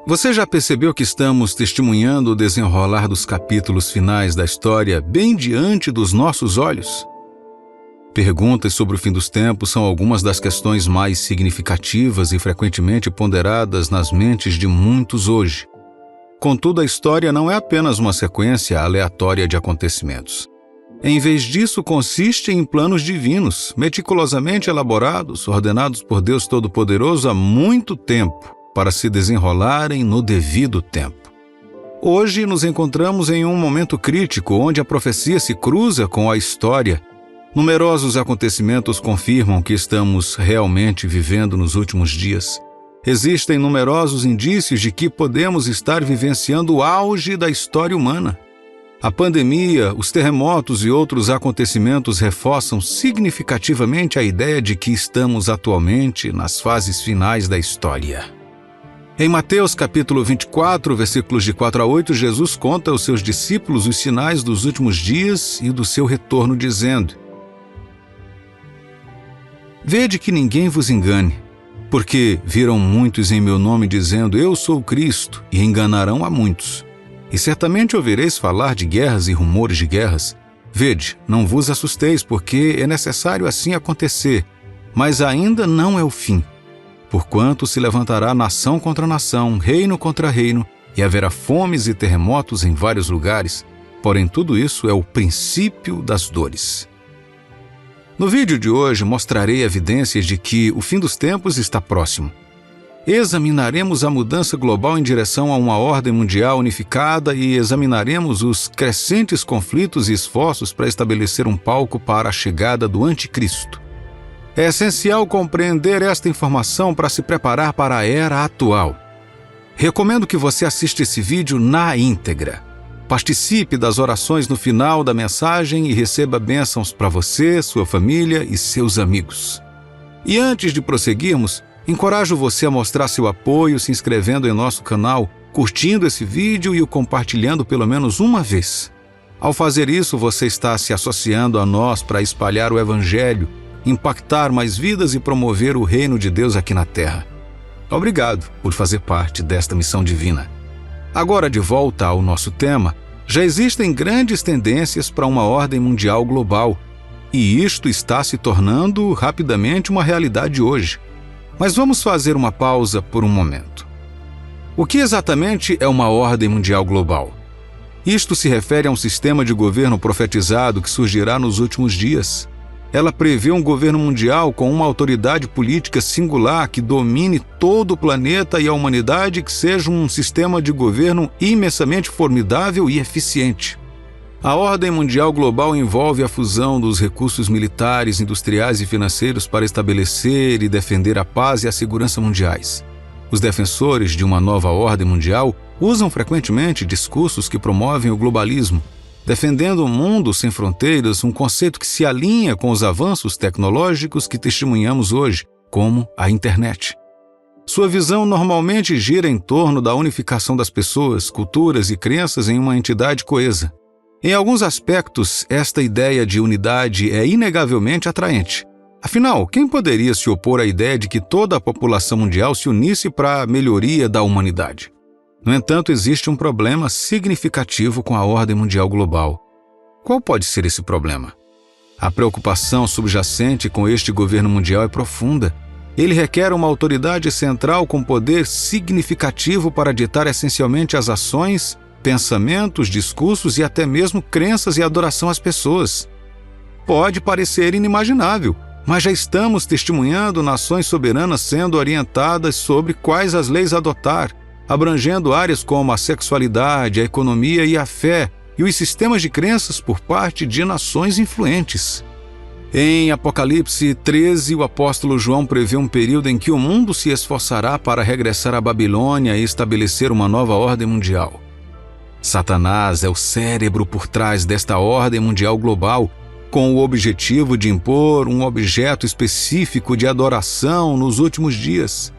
Você já percebeu que estamos testemunhando o desenrolar dos capítulos finais da história bem diante dos nossos olhos? Perguntas sobre o fim dos tempos são algumas das questões mais significativas e frequentemente ponderadas nas mentes de muitos hoje. Contudo, a história não é apenas uma sequência aleatória de acontecimentos. Em vez disso, consiste em planos divinos, meticulosamente elaborados, ordenados por Deus Todo-Poderoso há muito tempo, para se desenrolarem no devido tempo. Hoje nos encontramos em um momento crítico onde a profecia se cruza com a história. Numerosos acontecimentos confirmam que estamos realmente vivendo nos últimos dias. Existem numerosos indícios de que podemos estar vivenciando o auge da história humana. A pandemia, os terremotos e outros acontecimentos reforçam significativamente a ideia de que estamos atualmente nas fases finais da história. Em Mateus capítulo 24, versículos de 4 a 8, Jesus conta aos seus discípulos os sinais dos últimos dias e do seu retorno, dizendo: Vede que ninguém vos engane, porque viram muitos em meu nome dizendo, Eu sou o Cristo, e enganarão a muitos. E certamente ouvireis falar de guerras e rumores de guerras. Vede, não vos assusteis, porque é necessário assim acontecer, mas ainda não é o fim. Porquanto se levantará nação contra nação, reino contra reino, e haverá fomes e terremotos em vários lugares. Porém, tudo isso é o princípio das dores. No vídeo de hoje, mostrarei evidências de que o fim dos tempos está próximo. Examinaremos a mudança global em direção a uma ordem mundial unificada e examinaremos os crescentes conflitos e esforços para estabelecer um palco para a chegada do Anticristo. É essencial compreender esta informação para se preparar para a era atual. Recomendo que você assista esse vídeo na íntegra. Participe das orações no final da mensagem e receba bênçãos para você, sua família e seus amigos. E antes de prosseguirmos, encorajo você a mostrar seu apoio se inscrevendo em nosso canal, curtindo esse vídeo e o compartilhando pelo menos uma vez. Ao fazer isso, você está se associando a nós para espalhar o Evangelho, impactar mais vidas e promover o reino de Deus aqui na Terra. Obrigado por fazer parte desta missão divina. Agora, de volta ao nosso tema, já existem grandes tendências para uma ordem mundial global, e isto está se tornando rapidamente uma realidade hoje. Mas vamos fazer uma pausa por um momento. O que exatamente é uma ordem mundial global? Isto se refere a um sistema de governo profetizado que surgirá nos últimos dias. Ela prevê um governo mundial com uma autoridade política singular que domine todo o planeta e a humanidade, que seja um sistema de governo imensamente formidável e eficiente. A ordem mundial global envolve a fusão dos recursos militares, industriais e financeiros para estabelecer e defender a paz e a segurança mundiais. Os defensores de uma nova ordem mundial usam frequentemente discursos que promovem o globalismo, defendendo um mundo sem fronteiras, um conceito que se alinha com os avanços tecnológicos que testemunhamos hoje, como a internet. Sua visão normalmente gira em torno da unificação das pessoas, culturas e crenças em uma entidade coesa. Em alguns aspectos, esta ideia de unidade é inegavelmente atraente. Afinal, quem poderia se opor à ideia de que toda a população mundial se unisse para a melhoria da humanidade? No entanto, existe um problema significativo com a ordem mundial global. Qual pode ser esse problema? A preocupação subjacente com este governo mundial é profunda. Ele requer uma autoridade central com poder significativo para ditar essencialmente as ações, pensamentos, discursos e até mesmo crenças e adoração às pessoas. Pode parecer inimaginável, mas já estamos testemunhando nações soberanas sendo orientadas sobre quais as leis adotar, abrangendo áreas como a sexualidade, a economia e a fé, e os sistemas de crenças por parte de nações influentes. Em Apocalipse 13, o apóstolo João prevê um período em que o mundo se esforçará para regressar à Babilônia e estabelecer uma nova ordem mundial. Satanás é o cérebro por trás desta ordem mundial global, com o objetivo de impor um objeto específico de adoração nos últimos dias.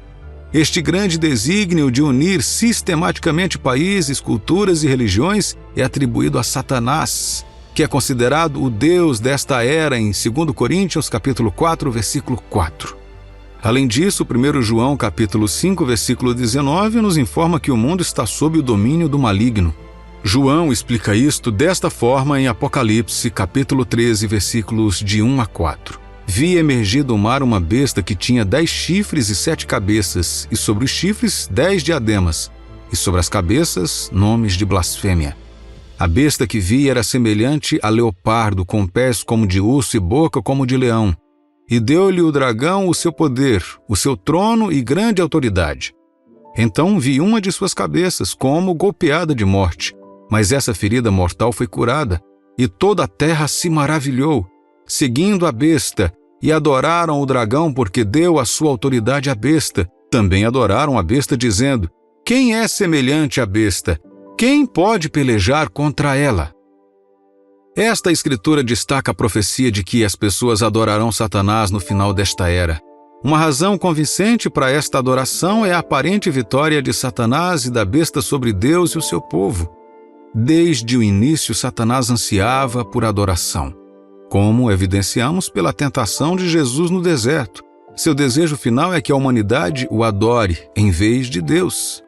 Este grande desígnio de unir sistematicamente países, culturas e religiões é atribuído a Satanás, que é considerado o Deus desta era em 2 Coríntios capítulo 4, versículo 4. Além disso, 1 João capítulo 5, versículo 19, nos informa que o mundo está sob o domínio do maligno. João explica isto desta forma em Apocalipse capítulo 13, versículos de 1 a 4. Vi emergir do mar uma besta que tinha 10 chifres e 7 cabeças, e sobre os chifres 10 diademas, e sobre as cabeças nomes de blasfêmia. A besta que vi era semelhante a leopardo, com pés como de urso e boca como de leão. E deu-lhe o dragão o seu poder, o seu trono e grande autoridade. Então vi uma de suas cabeças como golpeada de morte, mas essa ferida mortal foi curada, e toda a terra se maravilhou, seguindo a besta, e adoraram o dragão porque deu a sua autoridade à besta. Também adoraram a besta, dizendo: quem é semelhante à besta? Quem pode pelejar contra ela? Esta escritura destaca a profecia de que as pessoas adorarão Satanás no final desta era. Uma razão convincente para esta adoração é a aparente vitória de Satanás e da besta sobre Deus e o seu povo. Desde o início, Satanás ansiava por adoração, como evidenciamos pela tentação de Jesus no deserto. Seu desejo final é que a humanidade o adore em vez de Deus.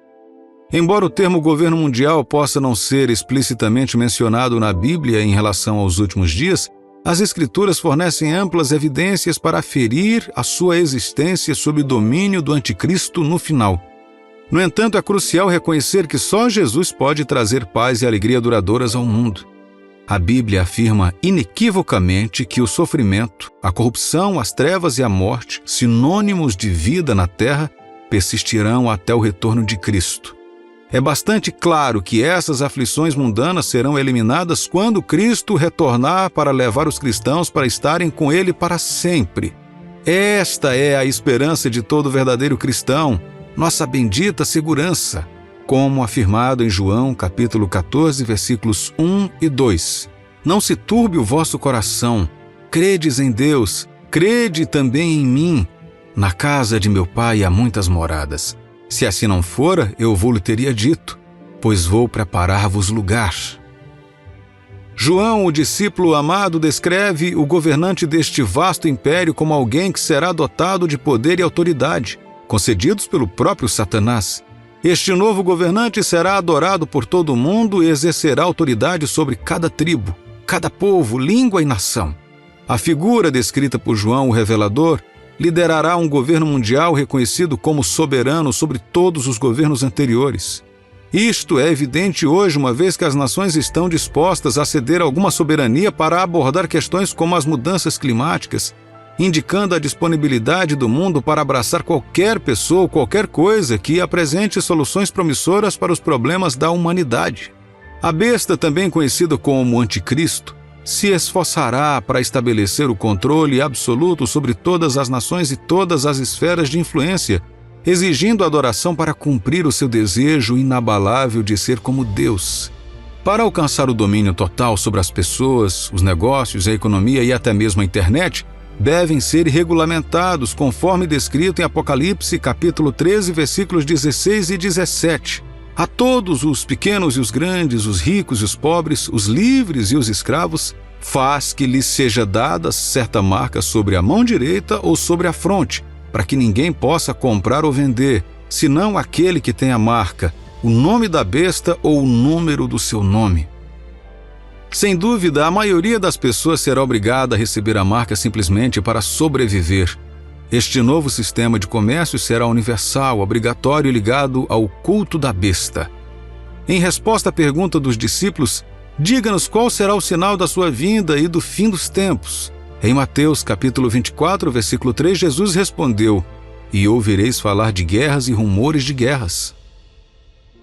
Embora o termo governo mundial possa não ser explicitamente mencionado na Bíblia em relação aos últimos dias, as Escrituras fornecem amplas evidências para aferir a sua existência sob o domínio do anticristo no final. No entanto, é crucial reconhecer que só Jesus pode trazer paz e alegria duradouras ao mundo. A Bíblia afirma inequivocamente que o sofrimento, a corrupção, as trevas e a morte, sinônimos de vida na terra, persistirão até o retorno de Cristo. É bastante claro que essas aflições mundanas serão eliminadas quando Cristo retornar para levar os cristãos para estarem com Ele para sempre. Esta é a esperança de todo verdadeiro cristão, nossa bendita segurança, como afirmado em João capítulo 14, versículos 1 e 2. Não se turbe o vosso coração, credes em Deus, crede também em mim. Na casa de meu Pai há muitas moradas. Se assim não fora, eu vou-lhe teria dito, pois vou preparar-vos lugar. João, o discípulo amado, descreve o governante deste vasto império como alguém que será dotado de poder e autoridade, concedidos pelo próprio Satanás. Este novo governante será adorado por todo o mundo e exercerá autoridade sobre cada tribo, cada povo, língua e nação. A figura descrita por João, o revelador, liderará um governo mundial reconhecido como soberano sobre todos os governos anteriores. Isto é evidente hoje, uma vez que as nações estão dispostas a ceder alguma soberania para abordar questões como as mudanças climáticas, indicando a disponibilidade do mundo para abraçar qualquer pessoa ou qualquer coisa que apresente soluções promissoras para os problemas da humanidade. A besta, também conhecida como Anticristo, se esforçará para estabelecer o controle absoluto sobre todas as nações e todas as esferas de influência, exigindo adoração para cumprir o seu desejo inabalável de ser como Deus. Para alcançar o domínio total sobre as pessoas, os negócios, a economia e até mesmo a internet, devem ser regulamentados conforme descrito em Apocalipse capítulo 13, versículos 16 e 17. A todos, os pequenos e os grandes, os ricos e os pobres, os livres e os escravos, faz que lhes seja dada certa marca sobre a mão direita ou sobre a fronte, para que ninguém possa comprar ou vender, senão aquele que tem a marca, o nome da besta ou o número do seu nome. Sem dúvida, a maioria das pessoas será obrigada a receber a marca simplesmente para sobreviver. Este novo sistema de comércio será universal, obrigatório e ligado ao culto da besta. Em resposta à pergunta dos discípulos, diga-nos qual será o sinal da sua vinda e do fim dos tempos. Em Mateus capítulo 24, versículo 3, Jesus respondeu: e ouvireis falar de guerras e rumores de guerras.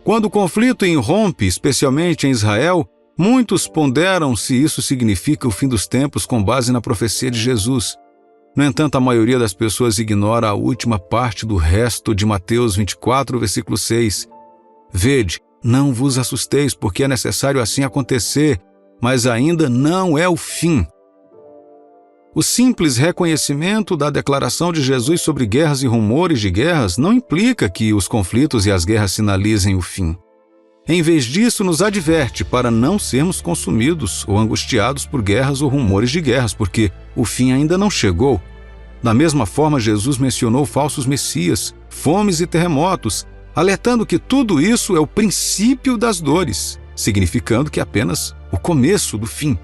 Quando o conflito irrompe, especialmente em Israel, muitos ponderam se isso significa o fim dos tempos com base na profecia de Jesus. No entanto, a maioria das pessoas ignora a última parte do resto de Mateus 24, versículo 6. Vede, não vos assusteis, porque é necessário assim acontecer, mas ainda não é o fim. O simples reconhecimento da declaração de Jesus sobre guerras e rumores de guerras não implica que os conflitos e as guerras sinalizem o fim. Em vez disso, nos adverte para não sermos consumidos ou angustiados por guerras ou rumores de guerras, porque o fim ainda não chegou. Da mesma forma, Jesus mencionou falsos messias, fomes e terremotos, alertando que tudo isso é o princípio das dores, significando que é apenas o começo do fim.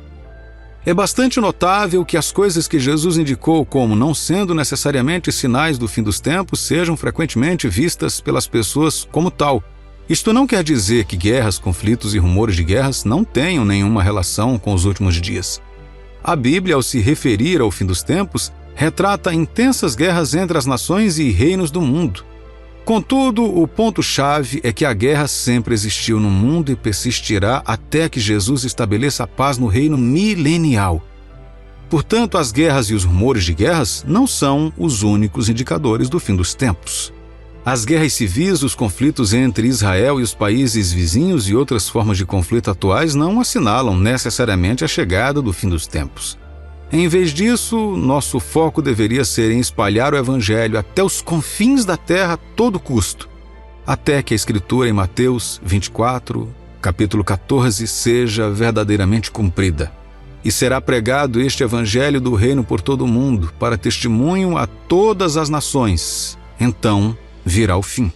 É bastante notável que as coisas que Jesus indicou como não sendo necessariamente sinais do fim dos tempos sejam frequentemente vistas pelas pessoas como tal. Isto não quer dizer que guerras, conflitos e rumores de guerras não tenham nenhuma relação com os últimos dias. A Bíblia, ao se referir ao fim dos tempos, retrata intensas guerras entre as nações e reinos do mundo. Contudo, o ponto-chave é que a guerra sempre existiu no mundo e persistirá até que Jesus estabeleça a paz no reino milenial. Portanto, as guerras e os rumores de guerras não são os únicos indicadores do fim dos tempos. As guerras civis, os conflitos entre Israel e os países vizinhos e outras formas de conflito atuais não assinalam necessariamente a chegada do fim dos tempos. Em vez disso, nosso foco deveria ser em espalhar o Evangelho até os confins da terra a todo custo, até que a Escritura em Mateus 24, capítulo 14, seja verdadeiramente cumprida. E será pregado este Evangelho do reino por todo o mundo, para testemunho a todas as nações. Então virá o fim.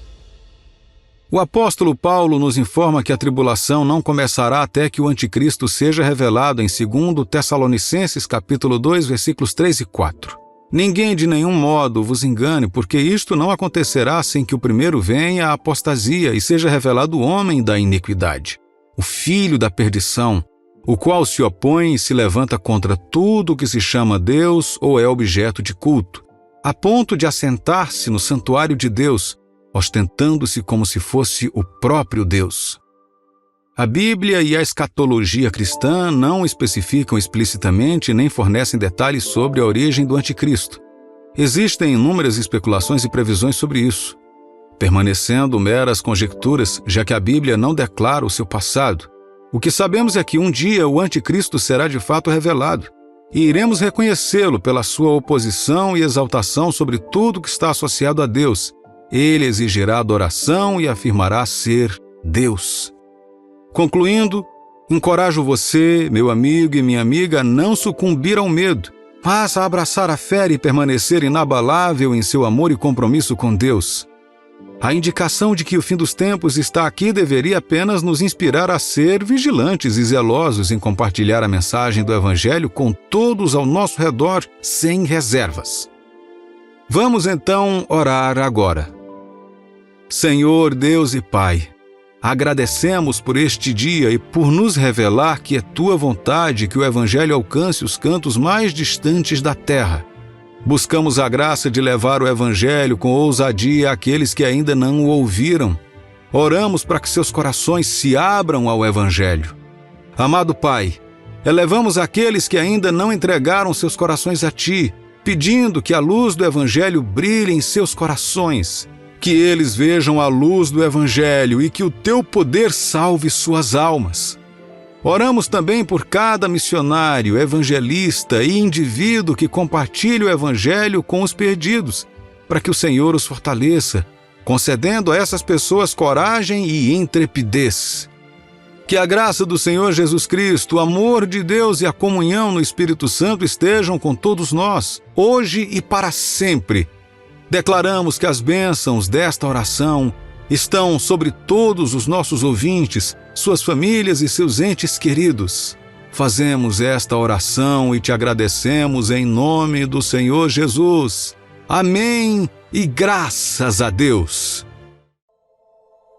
O apóstolo Paulo nos informa que a tribulação não começará até que o anticristo seja revelado em 2 Tessalonicenses capítulo 2, versículos 3 e 4. Ninguém de nenhum modo vos engane, porque isto não acontecerá sem que o primeiro venha a apostasia e seja revelado o homem da iniquidade, o filho da perdição, o qual se opõe e se levanta contra tudo o que se chama Deus ou é objeto de culto, a ponto de assentar-se no santuário de Deus, ostentando-se como se fosse o próprio Deus. A Bíblia e a escatologia cristã não especificam explicitamente nem fornecem detalhes sobre a origem do anticristo. Existem inúmeras especulações e previsões sobre isso, permanecendo meras conjecturas, já que a Bíblia não declara o seu passado. O que sabemos é que um dia o anticristo será de fato revelado, e iremos reconhecê-lo pela sua oposição e exaltação sobre tudo que está associado a Deus. Ele exigirá adoração e afirmará ser Deus. Concluindo, encorajo você, meu amigo e minha amiga, a não sucumbir ao medo, mas a abraçar a fé e permanecer inabalável em seu amor e compromisso com Deus. A indicação de que o fim dos tempos está aqui deveria apenas nos inspirar a ser vigilantes e zelosos em compartilhar a mensagem do Evangelho com todos ao nosso redor, sem reservas. Vamos então orar agora. Senhor Deus e Pai, agradecemos por este dia e por nos revelar que é Tua vontade que o Evangelho alcance os cantos mais distantes da terra. Buscamos a graça de levar o Evangelho com ousadia àqueles que ainda não o ouviram. Oramos para que seus corações se abram ao Evangelho. Amado Pai, elevamos aqueles que ainda não entregaram seus corações a Ti, pedindo que a luz do Evangelho brilhe em seus corações, que eles vejam a luz do Evangelho e que o Teu poder salve suas almas. Oramos também por cada missionário, evangelista e indivíduo que compartilha o Evangelho com os perdidos, para que o Senhor os fortaleça, concedendo a essas pessoas coragem e intrepidez. Que a graça do Senhor Jesus Cristo, o amor de Deus e a comunhão no Espírito Santo estejam com todos nós, hoje e para sempre. Declaramos que as bênçãos desta oração estão sobre todos os nossos ouvintes, suas famílias e seus entes queridos. Fazemos esta oração e te agradecemos em nome do Senhor Jesus. Amém e graças a Deus.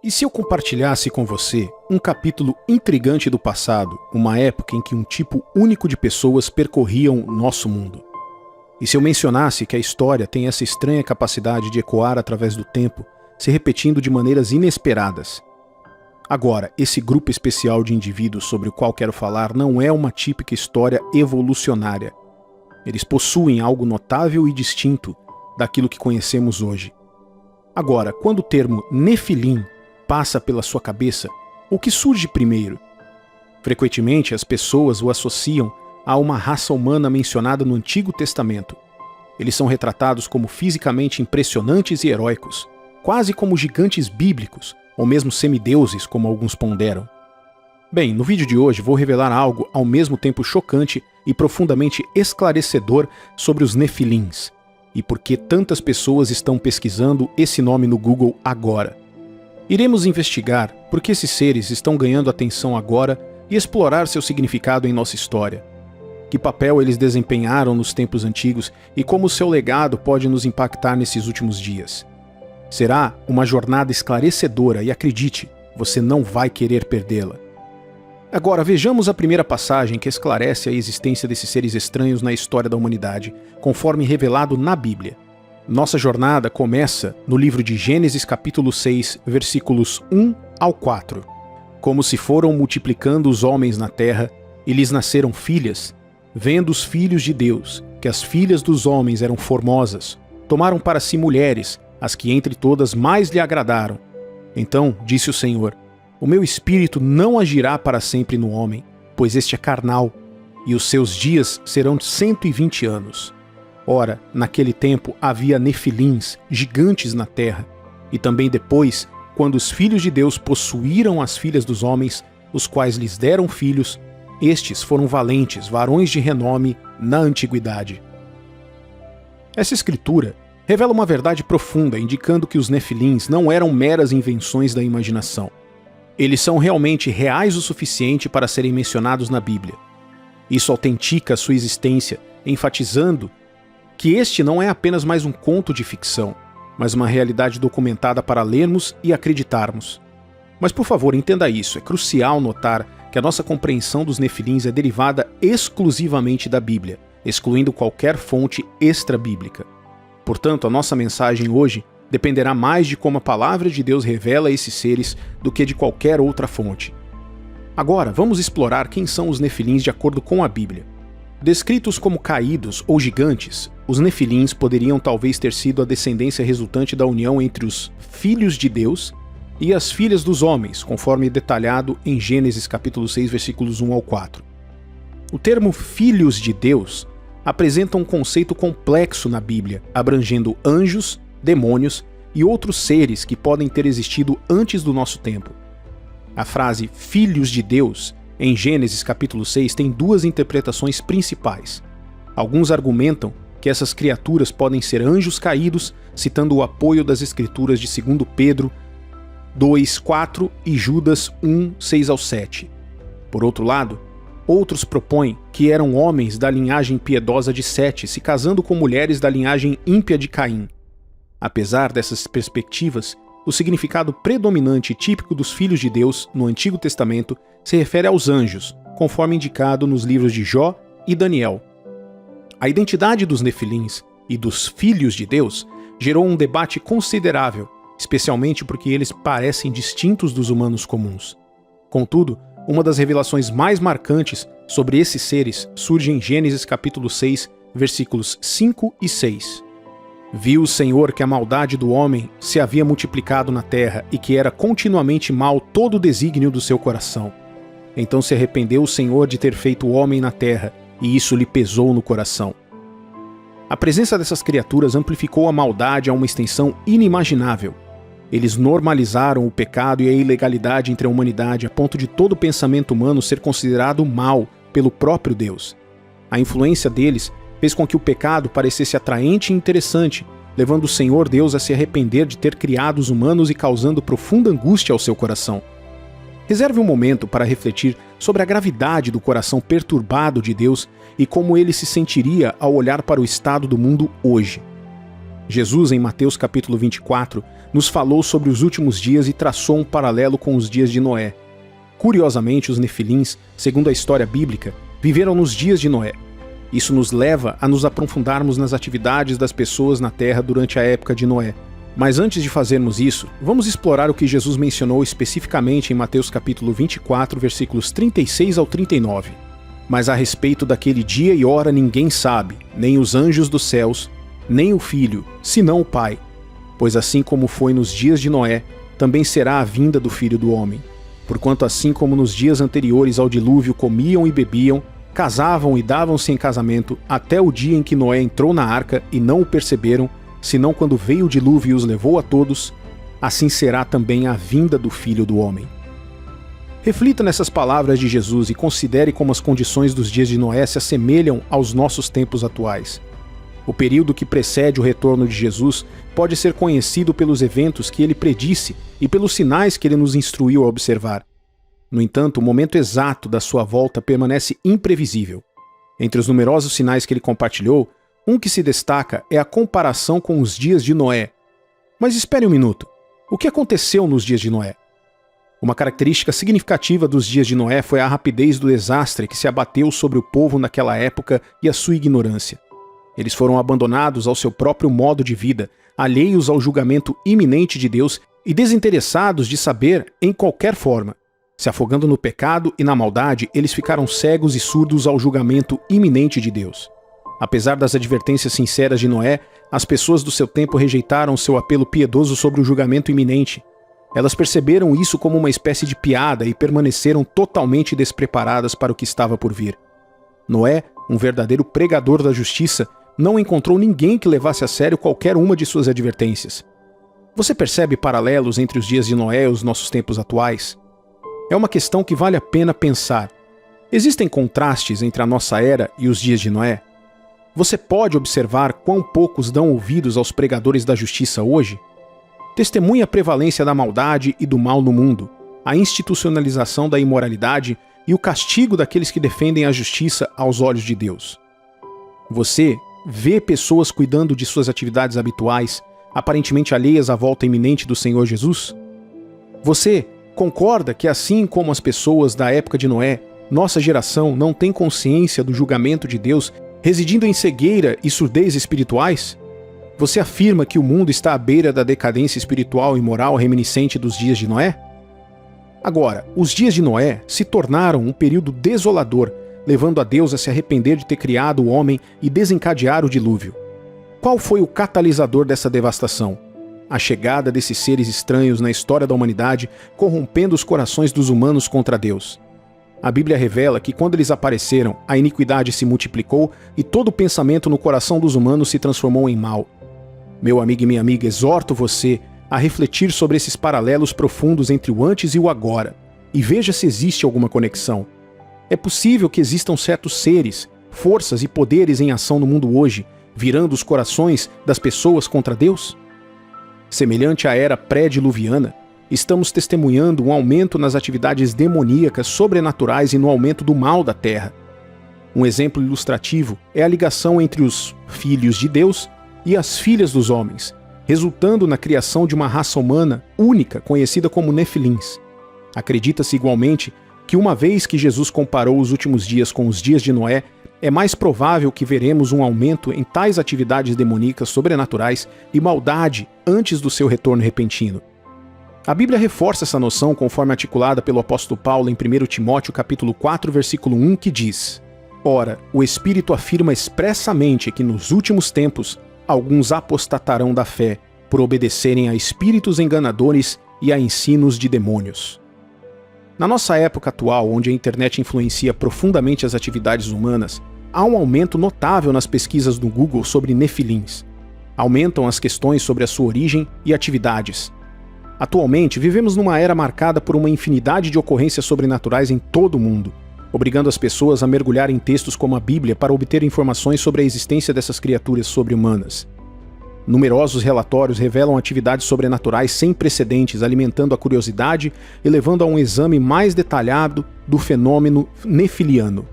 E se eu compartilhasse com você um capítulo intrigante do passado, uma época em que um tipo único de pessoas percorriam nosso mundo? E se eu mencionasse que a história tem essa estranha capacidade de ecoar através do tempo, se repetindo de maneiras inesperadas? Agora, esse grupo especial de indivíduos sobre o qual quero falar não é uma típica história evolucionária. Eles possuem algo notável e distinto daquilo que conhecemos hoje. Agora, quando o termo Nefilim passa pela sua cabeça, o que surge primeiro? Frequentemente, as pessoas o associam a uma raça humana mencionada no Antigo Testamento. Eles são retratados como fisicamente impressionantes e heróicos, quase como gigantes bíblicos, ou mesmo semideuses, como alguns ponderam. Bem, no vídeo de hoje vou revelar algo ao mesmo tempo chocante e profundamente esclarecedor sobre os Nefilins. e por que tantas pessoas estão pesquisando esse nome no Google agora. Iremos investigar por que esses seres estão ganhando atenção agora e explorar seu significado em nossa história. Que papel eles desempenharam nos tempos antigos e como seu legado pode nos impactar nesses últimos dias. Será uma jornada esclarecedora e acredite, você não vai querer perdê-la. Agora vejamos a primeira passagem que esclarece a existência desses seres estranhos na história da humanidade, conforme revelado na Bíblia. Nossa jornada começa no livro de Gênesis capítulo 6, versículos 1 ao 4. Como se foram multiplicando os homens na terra, e lhes nasceram filhas, vendo os filhos de Deus, que as filhas dos homens eram formosas, tomaram para si mulheres, as que entre todas mais lhe agradaram. Então disse o Senhor: o meu espírito não agirá para sempre no homem, pois este é carnal, e os seus dias serão 120 anos. Ora, naquele tempo havia nefilins, gigantes na terra, e também depois, quando os filhos de Deus possuíram as filhas dos homens, os quais lhes deram filhos, estes foram valentes, varões de renome na antiguidade. Essa escritura revela uma verdade profunda, indicando que os nefilins não eram meras invenções da imaginação. Eles são realmente reais o suficiente para serem mencionados na Bíblia. Isso autentica a sua existência, enfatizando que este não é apenas mais um conto de ficção, mas uma realidade documentada para lermos e acreditarmos. Mas por favor, entenda isso, é crucial notar que a nossa compreensão dos nefilins é derivada exclusivamente da Bíblia, excluindo qualquer fonte extra-bíblica. Portanto, a nossa mensagem hoje dependerá mais de como a palavra de Deus revela esses seres do que de qualquer outra fonte. Agora, vamos explorar quem são os nefilins de acordo com a Bíblia. Descritos como caídos ou gigantes, os nefilins poderiam talvez ter sido a descendência resultante da união entre os filhos de Deus e as filhas dos homens, conforme detalhado em Gênesis capítulo 6, versículos 1 ao 4. O termo filhos de Deus apresenta um conceito complexo na Bíblia, abrangendo anjos, demônios e outros seres que podem ter existido antes do nosso tempo. A frase filhos de Deus, em Gênesis capítulo 6, tem duas interpretações principais. Alguns argumentam que essas criaturas podem ser anjos caídos, citando o apoio das escrituras de 2 Pedro 2:4 e Judas 1:6 ao 7. Por outro lado, outros propõem que eram homens da linhagem piedosa de Sete se casando com mulheres da linhagem ímpia de Caim. Apesar dessas perspectivas, o significado predominante e típico dos filhos de Deus no Antigo Testamento se refere aos anjos, conforme indicado nos livros de Jó e Daniel. A identidade dos nefilins e dos filhos de Deus gerou um debate considerável, especialmente porque eles parecem distintos dos humanos comuns. Contudo, uma das revelações mais marcantes sobre esses seres surge em Gênesis capítulo 6, versículos 5 e 6. Viu o Senhor que a maldade do homem se havia multiplicado na terra e que era continuamente mal todo o desígnio do seu coração. Então se arrependeu o Senhor de ter feito o homem na terra, e isso lhe pesou no coração. A presença dessas criaturas amplificou a maldade a uma extensão inimaginável. Eles normalizaram o pecado e a ilegalidade entre a humanidade a ponto de todo pensamento humano ser considerado mal pelo próprio Deus. A influência deles fez com que o pecado parecesse atraente e interessante, levando o Senhor Deus a se arrepender de ter criado os humanos e causando profunda angústia ao seu coração. Reserve um momento para refletir sobre a gravidade do coração perturbado de Deus e como ele se sentiria ao olhar para o estado do mundo hoje. Jesus, em Mateus capítulo 24, nos falou sobre os últimos dias e traçou um paralelo com os dias de Noé. Curiosamente, os nefilins, segundo a história bíblica, viveram nos dias de Noé. Isso nos leva a nos aprofundarmos nas atividades das pessoas na Terra durante a época de Noé. Mas antes de fazermos isso, vamos explorar o que Jesus mencionou especificamente em Mateus capítulo 24, versículos 36 ao 39. Mas a respeito daquele dia e hora ninguém sabe, nem os anjos dos céus, nem o Filho, senão o Pai. Pois assim como foi nos dias de Noé, também será a vinda do Filho do Homem. Porquanto assim como nos dias anteriores ao dilúvio comiam e bebiam, casavam e davam-se em casamento até o dia em que Noé entrou na arca e não o perceberam, senão quando veio o dilúvio e os levou a todos, assim será também a vinda do Filho do Homem. Reflita nessas palavras de Jesus e considere como as condições dos dias de Noé se assemelham aos nossos tempos atuais. O período que precede o retorno de Jesus pode ser conhecido pelos eventos que ele predisse e pelos sinais que ele nos instruiu a observar. No entanto, o momento exato da sua volta permanece imprevisível. Entre os numerosos sinais que ele compartilhou, um que se destaca é a comparação com os dias de Noé. Mas espere um minuto. O que aconteceu nos dias de Noé? Uma característica significativa dos dias de Noé foi a rapidez do desastre que se abateu sobre o povo naquela época e a sua ignorância. Eles foram abandonados ao seu próprio modo de vida, alheios ao julgamento iminente de Deus e desinteressados de saber em qualquer forma. Se afogando no pecado e na maldade, eles ficaram cegos e surdos ao julgamento iminente de Deus. Apesar das advertências sinceras de Noé, as pessoas do seu tempo rejeitaram seu apelo piedoso sobre o julgamento iminente. Elas perceberam isso como uma espécie de piada e permaneceram totalmente despreparadas para o que estava por vir. Noé, um verdadeiro pregador da justiça, não encontrou ninguém que levasse a sério qualquer uma de suas advertências. Você percebe paralelos entre os dias de Noé e os nossos tempos atuais? É uma questão que vale a pena pensar. Existem contrastes entre a nossa era e os dias de Noé? Você pode observar quão poucos dão ouvidos aos pregadores da justiça hoje? Testemunha a prevalência da maldade e do mal no mundo, a institucionalização da imoralidade e o castigo daqueles que defendem a justiça aos olhos de Deus. Você vê pessoas cuidando de suas atividades habituais, aparentemente alheias à volta iminente do Senhor Jesus? Você concorda que, assim como as pessoas da época de Noé, nossa geração não tem consciência do julgamento de Deus, residindo em cegueira e surdez espirituais? Você afirma que o mundo está à beira da decadência espiritual e moral reminiscente dos dias de Noé? Agora, os dias de Noé se tornaram um período desolador, levando a Deus a se arrepender de ter criado o homem e desencadear o dilúvio. Qual foi o catalisador dessa devastação? A chegada desses seres estranhos na história da humanidade, corrompendo os corações dos humanos contra Deus. A Bíblia revela que quando eles apareceram, a iniquidade se multiplicou e todo pensamento no coração dos humanos se transformou em mal. Meu amigo e minha amiga, exorto você a refletir sobre esses paralelos profundos entre o antes e o agora, e veja se existe alguma conexão. É possível que existam certos seres, forças e poderes em ação no mundo hoje, virando os corações das pessoas contra Deus? Semelhante à era pré-diluviana, estamos testemunhando um aumento nas atividades demoníacas sobrenaturais e no aumento do mal da terra. Um exemplo ilustrativo é a ligação entre os filhos de Deus e as filhas dos homens, resultando na criação de uma raça humana única conhecida como Nefilins. Acredita-se igualmente que uma vez que Jesus comparou os últimos dias com os dias de Noé, é mais provável que veremos um aumento em tais atividades demoníacas sobrenaturais e maldade antes do seu retorno repentino. A Bíblia reforça essa noção conforme articulada pelo apóstolo Paulo em 1 Timóteo capítulo 4, versículo 1, que diz: Ora, o Espírito afirma expressamente que nos últimos tempos alguns apostatarão da fé, por obedecerem a espíritos enganadores e a ensinos de demônios. Na nossa época atual, onde a internet influencia profundamente as atividades humanas, há um aumento notável nas pesquisas do Google sobre Nefilins. Aumentam as questões sobre a sua origem e atividades. Atualmente, vivemos numa era marcada por uma infinidade de ocorrências sobrenaturais em todo o mundo, obrigando as pessoas a mergulhar em textos como a Bíblia para obter informações sobre a existência dessas criaturas sobre-humanas. Numerosos relatórios revelam atividades sobrenaturais sem precedentes, alimentando a curiosidade e levando a um exame mais detalhado do fenômeno nefiliano.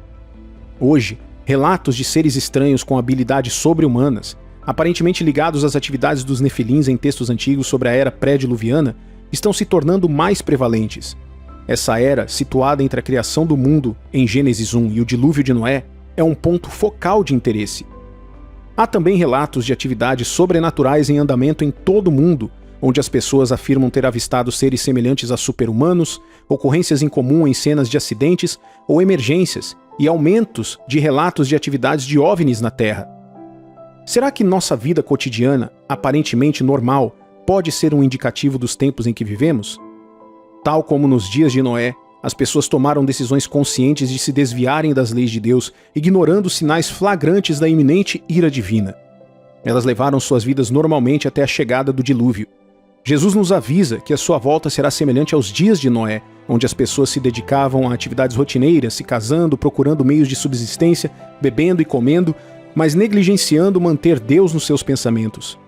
Hoje, relatos de seres estranhos com habilidades sobre-humanas, aparentemente ligados às atividades dos nefilins em textos antigos sobre a era pré-diluviana, estão se tornando mais prevalentes. Essa era, situada entre a criação do mundo, em Gênesis 1, e o dilúvio de Noé, é um ponto focal de interesse. Há também relatos de atividades sobrenaturais em andamento em todo o mundo, onde as pessoas afirmam ter avistado seres semelhantes a super-humanos, ocorrências em comum em cenas de acidentes ou emergências, e aumentos de relatos de atividades de OVNIs na Terra. Será que nossa vida cotidiana, aparentemente normal, pode ser um indicativo dos tempos em que vivemos? Tal como nos dias de Noé, as pessoas tomaram decisões conscientes de se desviarem das leis de Deus, ignorando os sinais flagrantes da iminente ira divina. Elas levaram suas vidas normalmente até a chegada do dilúvio. Jesus nos avisa que a sua volta será semelhante aos dias de Noé, onde as pessoas se dedicavam a atividades rotineiras, se casando, procurando meios de subsistência, bebendo e comendo, mas negligenciando manter Deus nos seus pensamentos.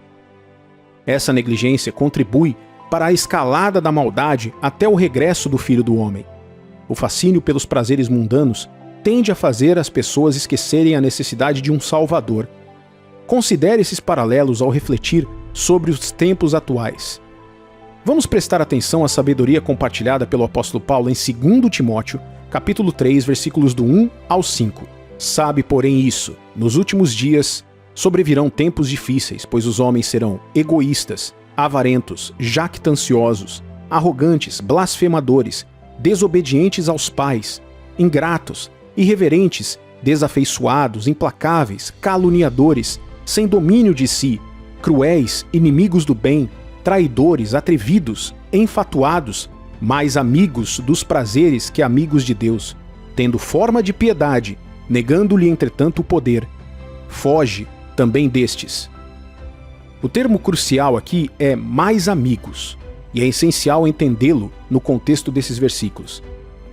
Essa negligência contribui para a escalada da maldade até o regresso do Filho do Homem. O fascínio pelos prazeres mundanos tende a fazer as pessoas esquecerem a necessidade de um Salvador. Considere esses paralelos ao refletir sobre os tempos atuais. Vamos prestar atenção à sabedoria compartilhada pelo apóstolo Paulo em 2 Timóteo, capítulo 3, versículos do 1 ao 5. Sabe, porém, isso: nos últimos dias sobrevirão tempos difíceis, pois os homens serão egoístas, avarentos, jactanciosos, arrogantes, blasfemadores, desobedientes aos pais, ingratos, irreverentes, desafeiçoados, implacáveis, caluniadores, sem domínio de si, cruéis, inimigos do bem, traidores, atrevidos, enfatuados, mais amigos dos prazeres que amigos de Deus, tendo forma de piedade, negando-lhe entretanto o poder. Foge também destes. O termo crucial aqui é mais amigos, e é essencial entendê-lo no contexto desses versículos.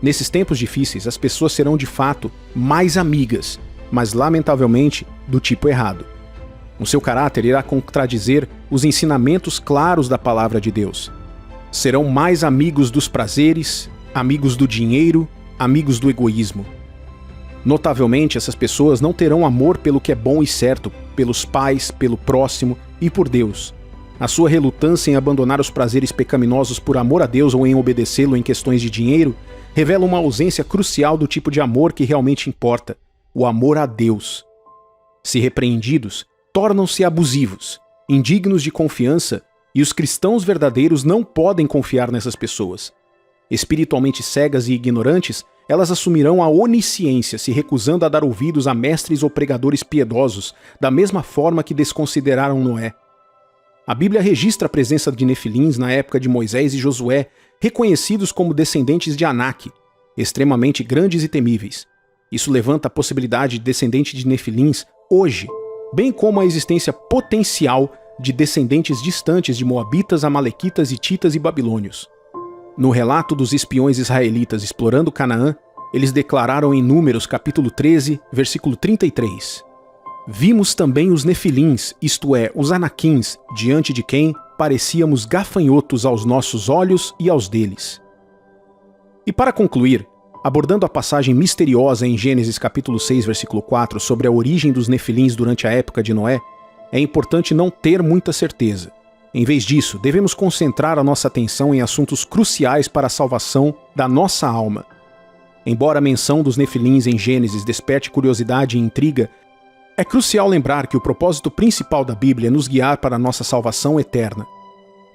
Nesses tempos difíceis, as pessoas serão de fato mais amigas, mas lamentavelmente do tipo errado. O seu caráter irá contradizer os ensinamentos claros da palavra de Deus. Serão mais amigos dos prazeres, amigos do dinheiro, amigos do egoísmo. Notavelmente, essas pessoas não terão amor pelo que é bom e certo, pelos pais, pelo próximo e por Deus. A sua relutância em abandonar os prazeres pecaminosos por amor a Deus ou em obedecê-lo em questões de dinheiro revela uma ausência crucial do tipo de amor que realmente importa: o amor a Deus. Se repreendidos, tornam-se abusivos, indignos de confiança, e os cristãos verdadeiros não podem confiar nessas pessoas. Espiritualmente cegas e ignorantes, elas assumirão a onisciência, se recusando a dar ouvidos a mestres ou pregadores piedosos, da mesma forma que desconsideraram Noé. A Bíblia registra a presença de nefilins na época de Moisés e Josué, reconhecidos como descendentes de Anak, extremamente grandes e temíveis. Isso levanta a possibilidade de descendente de nefilins hoje, bem como a existência potencial de descendentes distantes de moabitas, amalequitas, hititas e babilônios. No relato dos espiões israelitas explorando Canaã, eles declararam em Números capítulo 13, versículo 33: Vimos também os nefilins, isto é, os anaquins, diante de quem parecíamos gafanhotos aos nossos olhos e aos deles. E para concluir, abordando a passagem misteriosa em Gênesis capítulo 6, versículo 4, sobre a origem dos nefilins durante a época de Noé, é importante não ter muita certeza. Em vez disso, devemos concentrar a nossa atenção em assuntos cruciais para a salvação da nossa alma. Embora a menção dos nefilins em Gênesis desperte curiosidade e intriga, é crucial lembrar que o propósito principal da Bíblia é nos guiar para a nossa salvação eterna.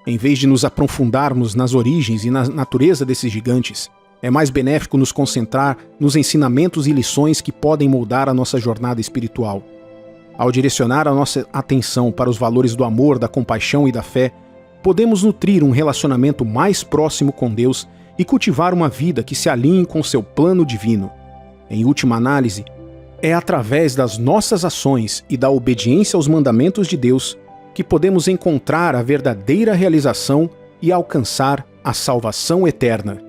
Em vez de nos aprofundarmos nas origens e na natureza desses gigantes, é mais benéfico nos concentrar nos ensinamentos e lições que podem moldar a nossa jornada espiritual. Ao direcionar a nossa atenção para os valores do amor, da compaixão e da fé, podemos nutrir um relacionamento mais próximo com Deus e cultivar uma vida que se alinhe com seu plano divino. Em última análise, é através das nossas ações e da obediência aos mandamentos de Deus que podemos encontrar a verdadeira realização e alcançar a salvação eterna.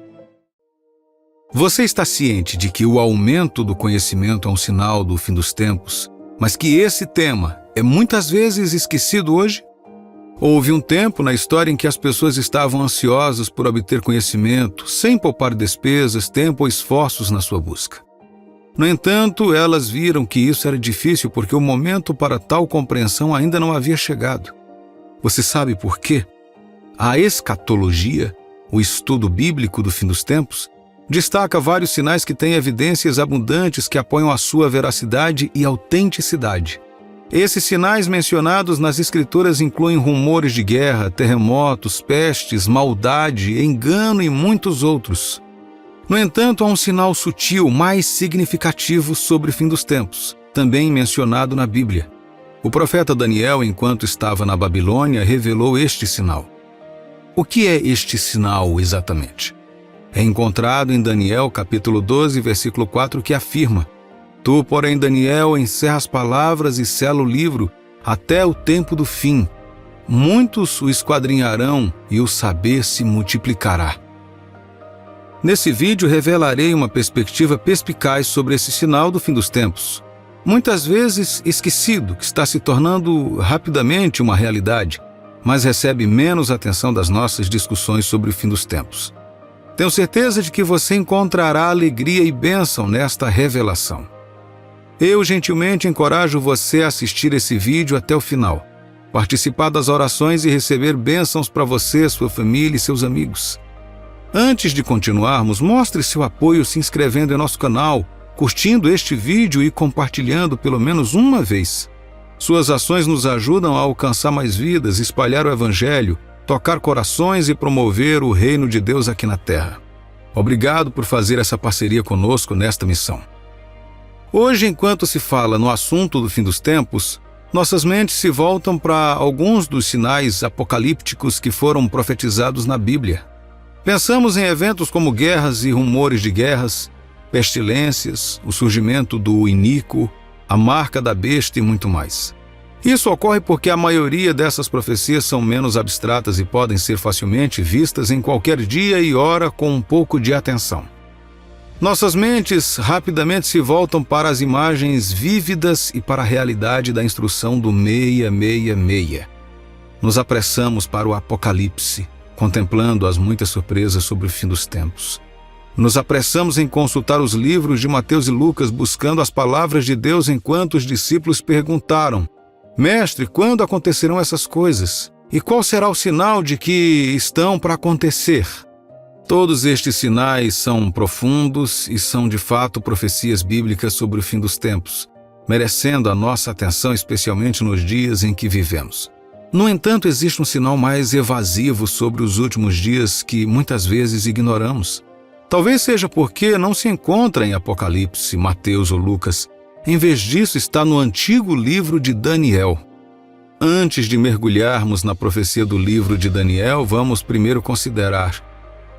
Você está ciente de que o aumento do conhecimento é um sinal do fim dos tempos, mas que esse tema é muitas vezes esquecido hoje? Houve um tempo na história em que as pessoas estavam ansiosas por obter conhecimento, sem poupar despesas, tempo ou esforços na sua busca. No entanto, elas viram que isso era difícil porque o momento para tal compreensão ainda não havia chegado. Você sabe por quê? A escatologia, o estudo bíblico do fim dos tempos, destaca vários sinais que têm evidências abundantes que apoiam a sua veracidade e autenticidade. Esses sinais mencionados nas Escrituras incluem rumores de guerra, terremotos, pestes, maldade, engano e muitos outros. No entanto, há um sinal sutil mais significativo sobre o fim dos tempos, também mencionado na Bíblia. O profeta Daniel, enquanto estava na Babilônia, revelou este sinal. O que é este sinal exatamente? É encontrado em Daniel capítulo 12, versículo 4, que afirma: Tu, porém, Daniel, encerra as palavras e sela o livro até o tempo do fim. Muitos o esquadrinharão e o saber se multiplicará. Nesse vídeo revelarei uma perspectiva perspicaz sobre esse sinal do fim dos tempos. muitas vezes esquecido, que está se tornando rapidamente uma realidade, mas recebe menos atenção das nossas discussões sobre o fim dos tempos. Tenho certeza de que você encontrará alegria e bênção nesta revelação. Eu gentilmente encorajo você a assistir esse vídeo até o final, participar das orações e receber bênçãos para você, sua família e seus amigos. Antes de continuarmos, mostre seu apoio se inscrevendo em nosso canal, curtindo este vídeo e compartilhando pelo menos uma vez. Suas ações nos ajudam a alcançar mais vidas, espalhar o Evangelho, tocar corações e promover o reino de Deus aqui na Terra. Obrigado por fazer essa parceria conosco nesta missão. Hoje, enquanto se fala no assunto do fim dos tempos, nossas mentes se voltam para alguns dos sinais apocalípticos que foram profetizados na Bíblia. Pensamos em eventos como guerras e rumores de guerras, pestilências, o surgimento do iníquo, a marca da besta e muito mais. Isso ocorre porque a maioria dessas profecias são menos abstratas e podem ser facilmente vistas em qualquer dia e hora com um pouco de atenção. Nossas mentes rapidamente se voltam para as imagens vívidas e para a realidade da instrução do 666. Nos apressamos para o Apocalipse, contemplando as muitas surpresas sobre o fim dos tempos. Nos apressamos em consultar os livros de Mateus e Lucas, buscando as palavras de Deus enquanto os discípulos perguntaram: Mestre, quando acontecerão essas coisas? E qual será o sinal de que estão para acontecer? Todos estes sinais são profundos e são de fato profecias bíblicas sobre o fim dos tempos, merecendo a nossa atenção especialmente nos dias em que vivemos. No entanto, existe um sinal mais evasivo sobre os últimos dias que muitas vezes ignoramos. Talvez seja porque não se encontra em Apocalipse, Mateus ou Lucas. Em vez disso, está no antigo livro de Daniel. Antes de mergulharmos na profecia do livro de Daniel, vamos primeiro considerar: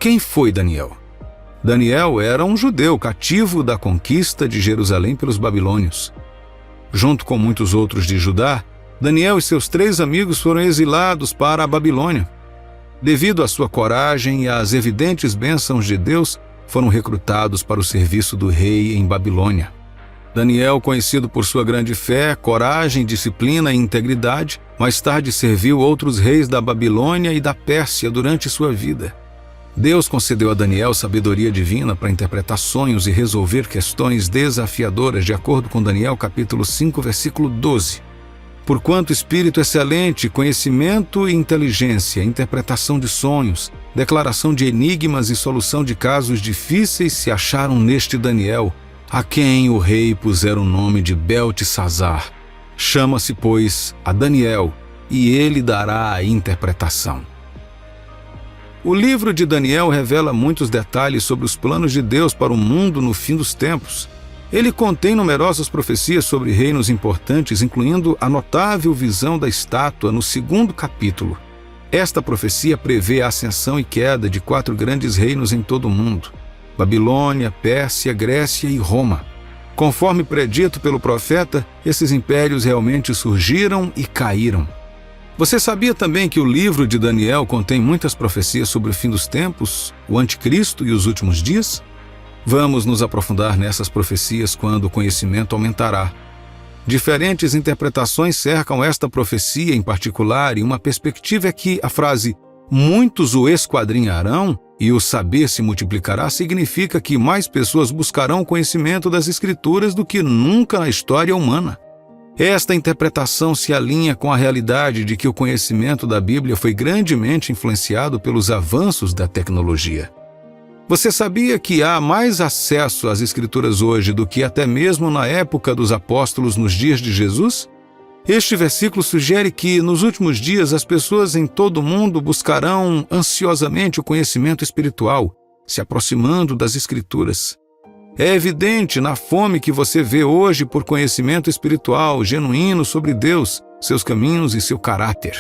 quem foi Daniel? Daniel era um judeu cativo da conquista de Jerusalém pelos babilônios. Junto com muitos outros de Judá, Daniel e seus 3 amigos foram exilados para a Babilônia. Devido à sua coragem e às evidentes bênçãos de Deus, foram recrutados para o serviço do rei em Babilônia. Daniel, conhecido por sua grande fé, coragem, disciplina e integridade, mais tarde serviu outros reis da Babilônia e da Pérsia durante sua vida. Deus concedeu a Daniel sabedoria divina para interpretar sonhos e resolver questões desafiadoras, de acordo com Daniel capítulo 5, versículo 12. Porquanto espírito excelente, conhecimento e inteligência, interpretação de sonhos, declaração de enigmas e solução de casos difíceis se acharam neste Daniel, a quem o rei pusera o nome de Beltesazar. Chama-se, pois, a Daniel, e ele dará a interpretação. O livro de Daniel revela muitos detalhes sobre os planos de Deus para o mundo no fim dos tempos. Ele contém numerosas profecias sobre reinos importantes, incluindo a notável visão da estátua no 2º capítulo. Esta profecia prevê a ascensão e queda de 4 grandes reinos em todo o mundo: Babilônia, Pérsia, Grécia e Roma. Conforme predito pelo profeta, esses impérios realmente surgiram e caíram. Você sabia também que o livro de Daniel contém muitas profecias sobre o fim dos tempos, o anticristo e os últimos dias? Vamos nos aprofundar nessas profecias quando o conhecimento aumentará. Diferentes interpretações cercam esta profecia em particular, e uma perspectiva é que a frase "muitos o esquadrinharão" e o saber se multiplicará significa que mais pessoas buscarão o conhecimento das Escrituras do que nunca na história humana. Esta interpretação se alinha com a realidade de que o conhecimento da Bíblia foi grandemente influenciado pelos avanços da tecnologia. Você sabia que há mais acesso às Escrituras hoje do que até mesmo na época dos apóstolos nos dias de Jesus? Este versículo sugere que, nos últimos dias, as pessoas em todo o mundo buscarão ansiosamente o conhecimento espiritual, se aproximando das Escrituras. É evidente na fome que você vê hoje por conhecimento espiritual genuíno sobre Deus, seus caminhos e seu caráter.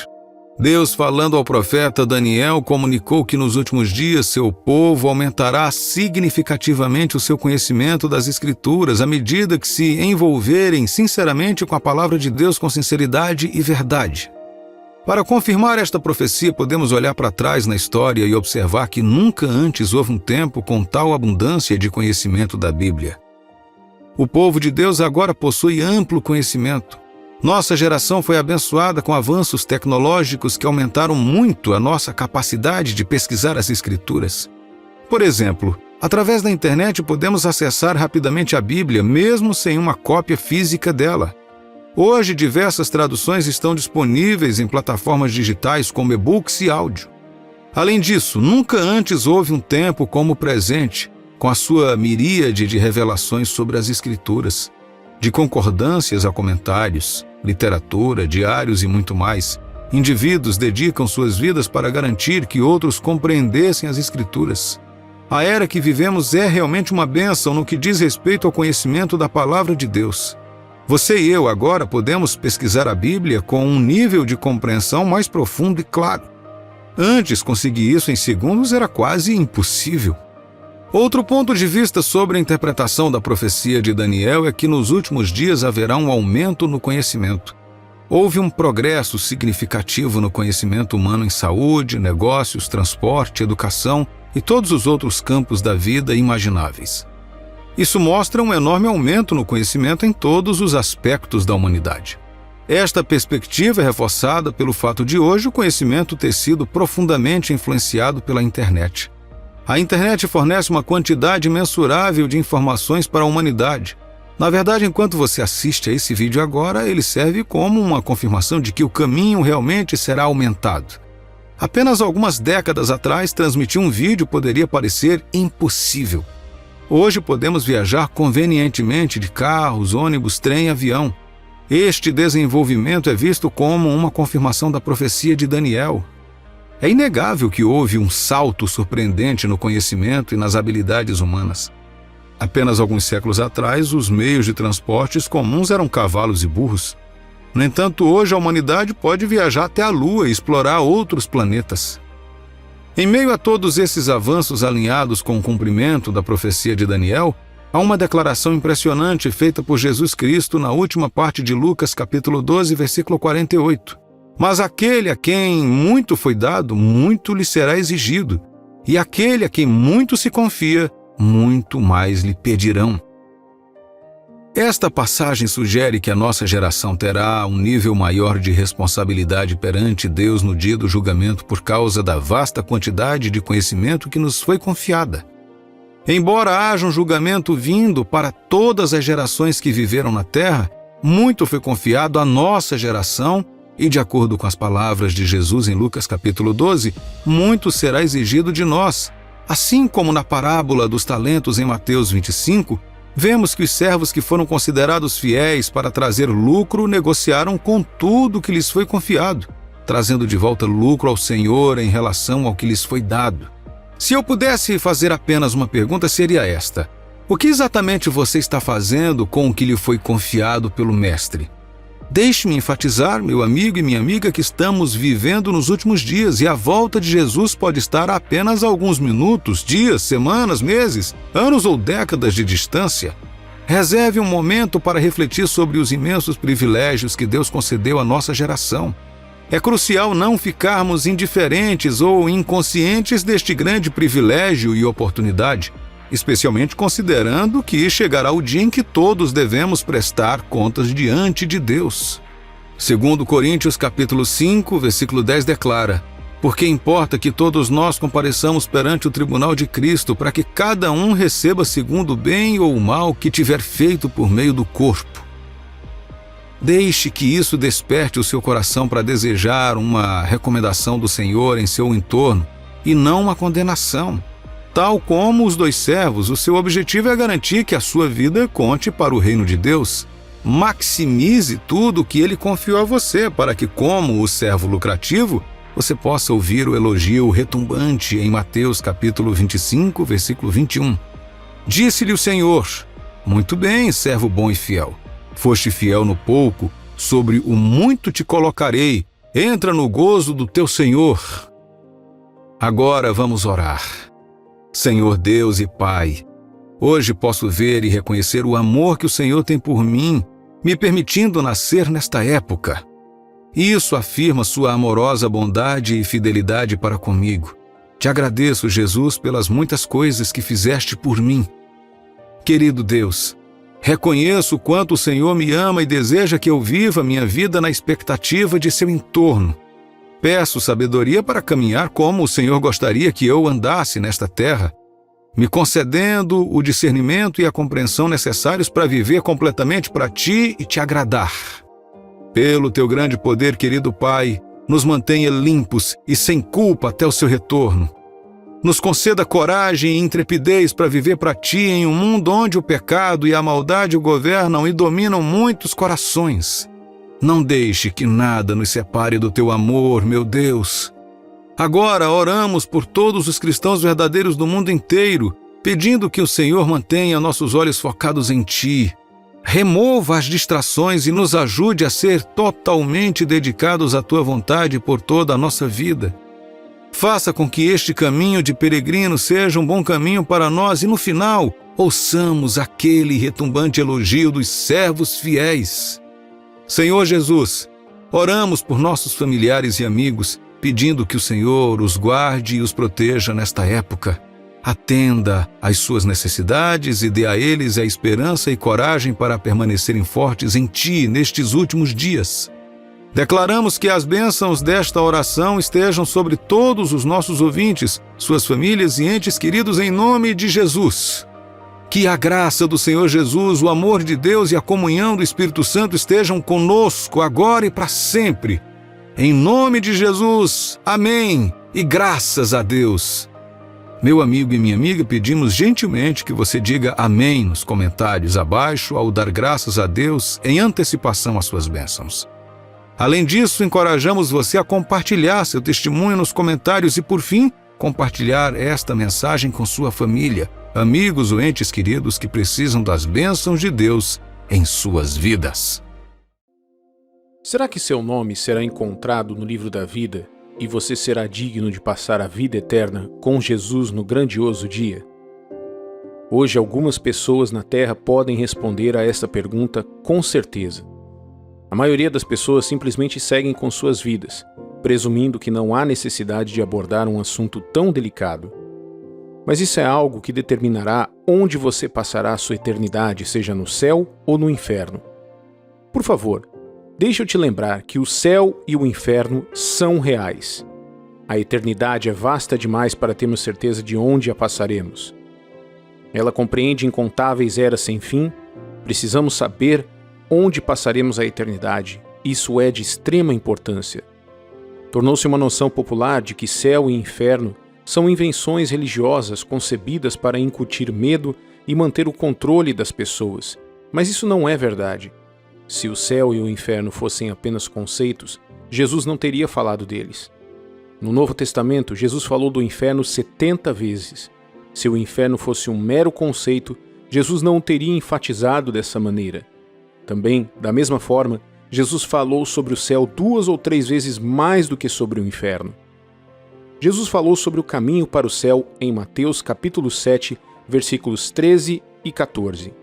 Deus, falando ao profeta Daniel, comunicou que nos últimos dias seu povo aumentará significativamente o seu conhecimento das Escrituras à medida que se envolverem sinceramente com a palavra de Deus com sinceridade e verdade. Para confirmar esta profecia, podemos olhar para trás na história e observar que nunca antes houve um tempo com tal abundância de conhecimento da Bíblia. O povo de Deus agora possui amplo conhecimento. Nossa geração foi abençoada com avanços tecnológicos que aumentaram muito a nossa capacidade de pesquisar as Escrituras. Por exemplo, através da internet podemos acessar rapidamente a Bíblia, mesmo sem uma cópia física dela. Hoje, diversas traduções estão disponíveis em plataformas digitais como e-books e áudio. Além disso, nunca antes houve um tempo como o presente, com a sua miríade de revelações sobre as Escrituras, de concordâncias a comentários, literatura, diários e muito mais. Indivíduos dedicam suas vidas para garantir que outros compreendessem as Escrituras. A era que vivemos é realmente uma bênção no que diz respeito ao conhecimento da Palavra de Deus. Você e eu agora podemos pesquisar a Bíblia com um nível de compreensão mais profundo e claro. Antes, conseguir isso em segundos era quase impossível. Outro ponto de vista sobre a interpretação da profecia de Daniel é que nos últimos dias haverá um aumento no conhecimento. Houve um progresso significativo no conhecimento humano em saúde, negócios, transporte, educação e todos os outros campos da vida imagináveis. Isso mostra um enorme aumento no conhecimento em todos os aspectos da humanidade. Esta perspectiva é reforçada pelo fato de hoje o conhecimento ter sido profundamente influenciado pela internet. A internet fornece uma quantidade imensurável de informações para a humanidade. Na verdade, enquanto você assiste a esse vídeo agora, ele serve como uma confirmação de que o caminho realmente será aumentado. Apenas algumas décadas atrás, transmitir um vídeo poderia parecer impossível. Hoje podemos viajar convenientemente de carros, ônibus, trem e avião. Este desenvolvimento é visto como uma confirmação da profecia de Daniel. É inegável que houve um salto surpreendente no conhecimento e nas habilidades humanas. Apenas alguns séculos atrás, os meios de transportes comuns eram cavalos e burros. No entanto, hoje a humanidade pode viajar até a Lua e explorar outros planetas. Em meio a todos esses avanços alinhados com o cumprimento da profecia de Daniel, há uma declaração impressionante feita por Jesus Cristo na última parte de Lucas capítulo 12, versículo 48. Mas aquele a quem muito foi dado, muito lhe será exigido, e aquele a quem muito se confia, muito mais lhe pedirão. Esta passagem sugere que a nossa geração terá um nível maior de responsabilidade perante Deus no dia do julgamento por causa da vasta quantidade de conhecimento que nos foi confiada. Embora haja um julgamento vindo para todas as gerações que viveram na Terra, muito foi confiado à nossa geração e, de acordo com as palavras de Jesus em Lucas capítulo 12, muito será exigido de nós. Assim como na parábola dos talentos em Mateus 25, vemos que os servos que foram considerados fiéis para trazer lucro negociaram com tudo que lhes foi confiado, trazendo de volta lucro ao Senhor em relação ao que lhes foi dado. Se eu pudesse fazer apenas uma pergunta, seria esta: o que exatamente você está fazendo com o que lhe foi confiado pelo Mestre? Deixe-me enfatizar, meu amigo e minha amiga, que estamos vivendo nos últimos dias e a volta de Jesus pode estar a apenas alguns minutos, dias, semanas, meses, anos ou décadas de distância. Reserve um momento para refletir sobre os imensos privilégios que Deus concedeu à nossa geração. É crucial não ficarmos indiferentes ou inconscientes deste grande privilégio e oportunidade, especialmente considerando que chegará o dia em que todos devemos prestar contas diante de Deus. 2 Coríntios capítulo 5, versículo 10 declara: porque importa que todos nós compareçamos perante o tribunal de Cristo, para que cada um receba segundo o bem ou o mal que tiver feito por meio do corpo. Deixe que isso desperte o seu coração para desejar uma recomendação do Senhor em seu entorno e não uma condenação. Tal como os dois servos, o seu objetivo é garantir que a sua vida conte para o reino de Deus. Maximize tudo o que ele confiou a você, para que, como o servo lucrativo, você possa ouvir o elogio retumbante em Mateus capítulo 25, versículo 21. Disse-lhe o Senhor: muito bem, servo bom e fiel. Foste fiel no pouco, sobre o muito te colocarei. Entra no gozo do teu Senhor. Agora vamos orar. Senhor Deus e Pai, hoje posso ver e reconhecer o amor que o Senhor tem por mim, me permitindo nascer nesta época. Isso afirma sua amorosa bondade e fidelidade para comigo. Te agradeço, Jesus, pelas muitas coisas que fizeste por mim. Querido Deus, Reconheço o quanto o Senhor me ama e deseja que eu viva minha vida na expectativa de seu entorno. Peço sabedoria para caminhar como o Senhor gostaria que eu andasse nesta terra, me concedendo o discernimento e a compreensão necessários para viver completamente para Ti e Te agradar. Pelo Teu grande poder, querido Pai, nos mantenha limpos e sem culpa até o Seu retorno. Nos conceda coragem e intrepidez para viver para Ti em um mundo onde o pecado e a maldade o governam e dominam muitos corações. Não deixe que nada nos separe do Teu amor, meu Deus. Agora oramos por todos os cristãos verdadeiros do mundo inteiro, pedindo que o Senhor mantenha nossos olhos focados em Ti. Remova as distrações e nos ajude a ser totalmente dedicados à Tua vontade por toda a nossa vida. Faça com que este caminho de peregrino seja um bom caminho para nós e, no final, ouçamos aquele retumbante elogio dos servos fiéis. Senhor Jesus, oramos por nossos familiares e amigos, pedindo que o Senhor os guarde e os proteja nesta época. Atenda às suas necessidades e dê a eles a esperança e coragem para permanecerem fortes em Ti nestes últimos dias. Declaramos que as bênçãos desta oração estejam sobre todos os nossos ouvintes, suas famílias e entes queridos em nome de Jesus. Que a graça do Senhor Jesus, o amor de Deus e a comunhão do Espírito Santo estejam conosco agora e para sempre. Em nome de Jesus, amém e graças a Deus. Meu amigo e minha amiga, pedimos gentilmente que você diga amém nos comentários abaixo ao dar graças a Deus em antecipação às suas bênçãos. Além disso, encorajamos você a compartilhar seu testemunho nos comentários e, por fim, compartilhar esta mensagem com sua família, amigos ou entes queridos que precisam das bênçãos de Deus em suas vidas. Será que seu nome será encontrado no livro da vida e você será digno de passar a vida eterna com Jesus no grandioso dia? Hoje, algumas pessoas na Terra podem responder a essa pergunta com certeza. A maioria das pessoas simplesmente seguem com suas vidas, presumindo que não há necessidade de abordar um assunto tão delicado. Mas isso é algo que determinará onde você passará a sua eternidade, seja no céu ou no inferno. Por favor, deixa eu te lembrar que o céu e o inferno são reais. A eternidade é vasta demais para termos certeza de onde a passaremos. Ela compreende incontáveis eras sem fim. Precisamos saber onde passaremos a eternidade. Isso é de extrema importância. Tornou-se uma noção popular de que céu e inferno são invenções religiosas concebidas para incutir medo e manter o controle das pessoas. Mas isso não é verdade. Se o céu e o inferno fossem apenas conceitos, Jesus não teria falado deles. No Novo Testamento, Jesus falou do inferno 70 vezes. Se o inferno fosse um mero conceito, Jesus não o teria enfatizado dessa maneira. Também, da mesma forma, Jesus falou sobre o céu 2 ou 3 vezes mais do que sobre o inferno. Jesus falou sobre o caminho para o céu em Mateus capítulo 7, versículos 13 e 14.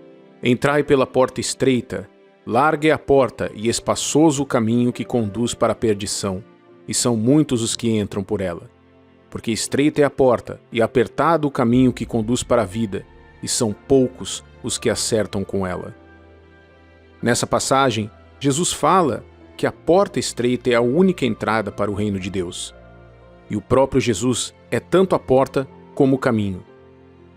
Entrai pela porta estreita, larga é a porta e espaçoso o caminho que conduz para a perdição, e são muitos os que entram por ela. Porque estreita é a porta e apertado o caminho que conduz para a vida, e são poucos os que acertam com ela. Nessa passagem, Jesus fala que a porta estreita é a única entrada para o reino de Deus. E o próprio Jesus é tanto a porta como o caminho.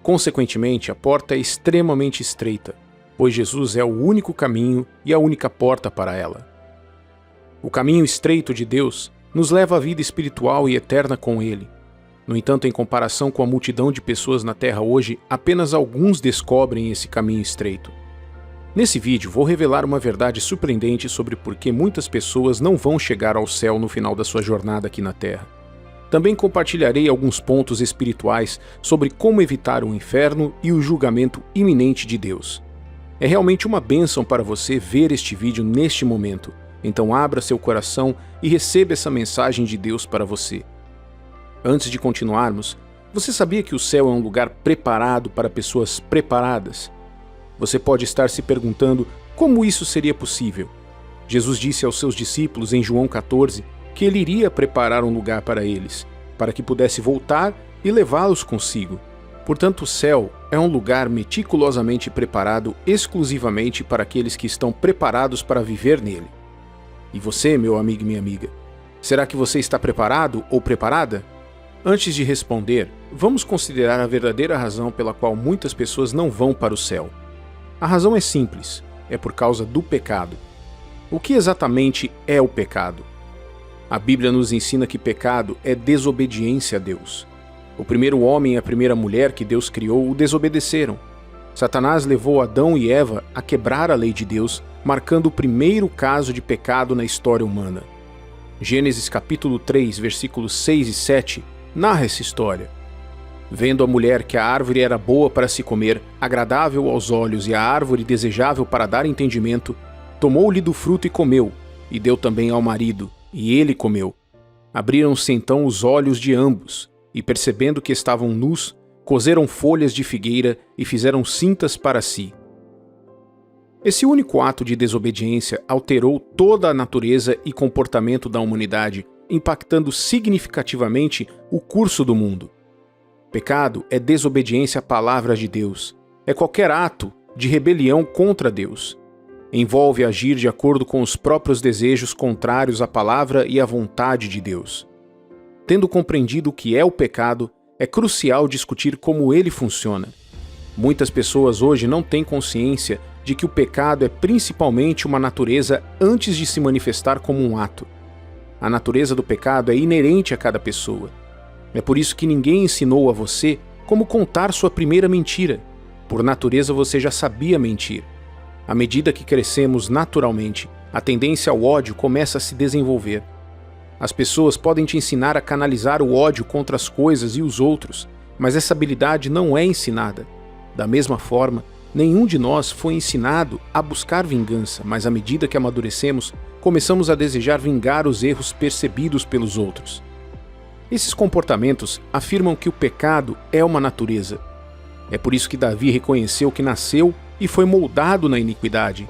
Consequentemente, a porta é extremamente estreita, pois Jesus é o único caminho e a única porta para ela. O caminho estreito de Deus nos leva à vida espiritual e eterna com Ele. No entanto, em comparação com a multidão de pessoas na Terra hoje, apenas alguns descobrem esse caminho estreito. Nesse vídeo, vou revelar uma verdade surpreendente sobre por que muitas pessoas não vão chegar ao céu no final da sua jornada aqui na Terra. Também compartilharei alguns pontos espirituais sobre como evitar o inferno e o julgamento iminente de Deus. É realmente uma bênção para você ver este vídeo neste momento, então abra seu coração e receba essa mensagem de Deus para você. Antes de continuarmos, você sabia que o céu é um lugar preparado para pessoas preparadas? Você pode estar se perguntando como isso seria possível. Jesus disse aos seus discípulos em João 14 que ele iria preparar um lugar para eles, para que pudesse voltar e levá-los consigo. Portanto, o céu é um lugar meticulosamente preparado exclusivamente para aqueles que estão preparados para viver nele. E você, meu amigo e minha amiga, será que você está preparado ou preparada? Antes de responder, vamos considerar a verdadeira razão pela qual muitas pessoas não vão para o céu. A razão é simples, é por causa do pecado. O que exatamente é o pecado? A Bíblia nos ensina que pecado é desobediência a Deus. O primeiro homem e a primeira mulher que Deus criou o desobedeceram. Satanás levou Adão e Eva a quebrar a lei de Deus, marcando o primeiro caso de pecado na história humana. Gênesis capítulo 3, versículos 6 e 7, narra essa história. Vendo a mulher que a árvore era boa para se comer, agradável aos olhos e a árvore desejável para dar entendimento, tomou-lhe do fruto e comeu, e deu também ao marido, e ele comeu. Abriram-se então os olhos de ambos, e percebendo que estavam nus, coseram folhas de figueira e fizeram cintas para si. Esse único ato de desobediência alterou toda a natureza e comportamento da humanidade, impactando significativamente o curso do mundo. Pecado é desobediência à palavra de Deus. É qualquer ato de rebelião contra Deus. Envolve agir de acordo com os próprios desejos contrários à palavra e à vontade de Deus. Tendo compreendido o que é o pecado, é crucial discutir como ele funciona. Muitas pessoas hoje não têm consciência de que o pecado é principalmente uma natureza antes de se manifestar como um ato. A natureza do pecado é inerente a cada pessoa. É por isso que ninguém ensinou a você como contar sua primeira mentira. Por natureza você já sabia mentir. À medida que crescemos naturalmente, a tendência ao ódio começa a se desenvolver. As pessoas podem te ensinar a canalizar o ódio contra as coisas e os outros, mas essa habilidade não é ensinada. Da mesma forma, nenhum de nós foi ensinado a buscar vingança, mas à medida que amadurecemos, começamos a desejar vingar os erros percebidos pelos outros. Esses comportamentos afirmam que o pecado é uma natureza. É por isso que Davi reconheceu que nasceu e foi moldado na iniquidade.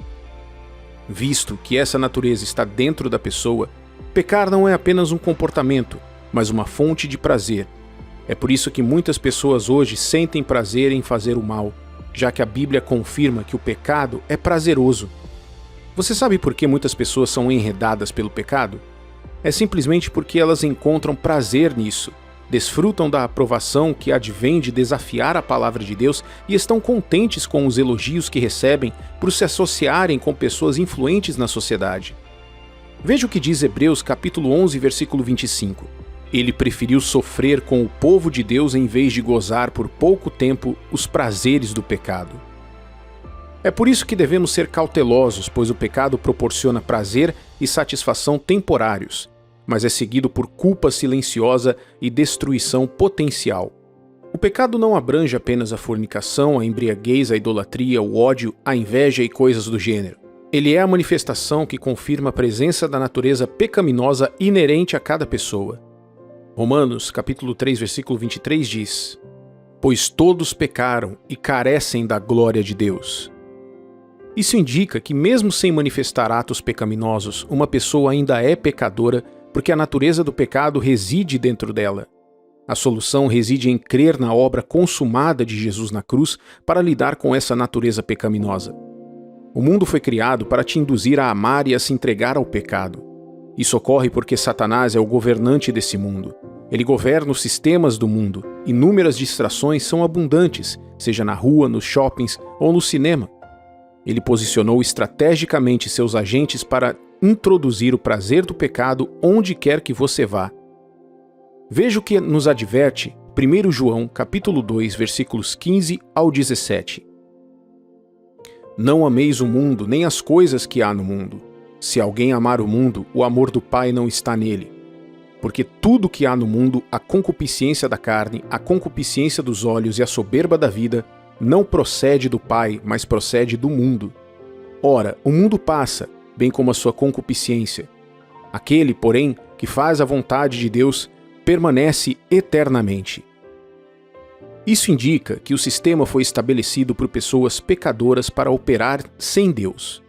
Visto que essa natureza está dentro da pessoa, pecar não é apenas um comportamento, mas uma fonte de prazer. É por isso que muitas pessoas hoje sentem prazer em fazer o mal, já que a Bíblia confirma que o pecado é prazeroso. Você sabe por que muitas pessoas são enredadas pelo pecado? É simplesmente porque elas encontram prazer nisso, desfrutam da aprovação que advém de desafiar a palavra de Deus e estão contentes com os elogios que recebem por se associarem com pessoas influentes na sociedade. Veja o que diz Hebreus capítulo 11, versículo 25. Ele preferiu sofrer com o povo de Deus em vez de gozar por pouco tempo os prazeres do pecado. É por isso que devemos ser cautelosos, pois o pecado proporciona prazer e satisfação temporários, mas é seguido por culpa silenciosa e destruição potencial. O pecado não abrange apenas a fornicação, a embriaguez, a idolatria, o ódio, a inveja e coisas do gênero. Ele é a manifestação que confirma a presença da natureza pecaminosa inerente a cada pessoa. Romanos, capítulo 3, versículo 23 diz: "Pois todos pecaram e carecem da glória de Deus." Isso indica que mesmo sem manifestar atos pecaminosos, uma pessoa ainda é pecadora porque a natureza do pecado reside dentro dela. A solução reside em crer na obra consumada de Jesus na cruz para lidar com essa natureza pecaminosa. O mundo foi criado para te induzir a amar e a se entregar ao pecado. Isso ocorre porque Satanás é o governante desse mundo. Ele governa os sistemas do mundo. Inúmeras distrações são abundantes, seja na rua, nos shoppings ou no cinema. Ele posicionou estrategicamente seus agentes para introduzir o prazer do pecado onde quer que você vá. Veja o que nos adverte 1 João capítulo 2, versículos 15 ao 17. "Não ameis o mundo, nem as coisas que há no mundo. Se alguém amar o mundo, o amor do Pai não está nele. Porque tudo que há no mundo, a concupiscência da carne, a concupiscência dos olhos e a soberba da vida, não procede do Pai, mas procede do mundo. Ora, o mundo passa, bem como a sua concupiscência. Aquele, porém, que faz a vontade de Deus, permanece eternamente." Isso indica que o sistema foi estabelecido por pessoas pecadoras para operar sem Deus.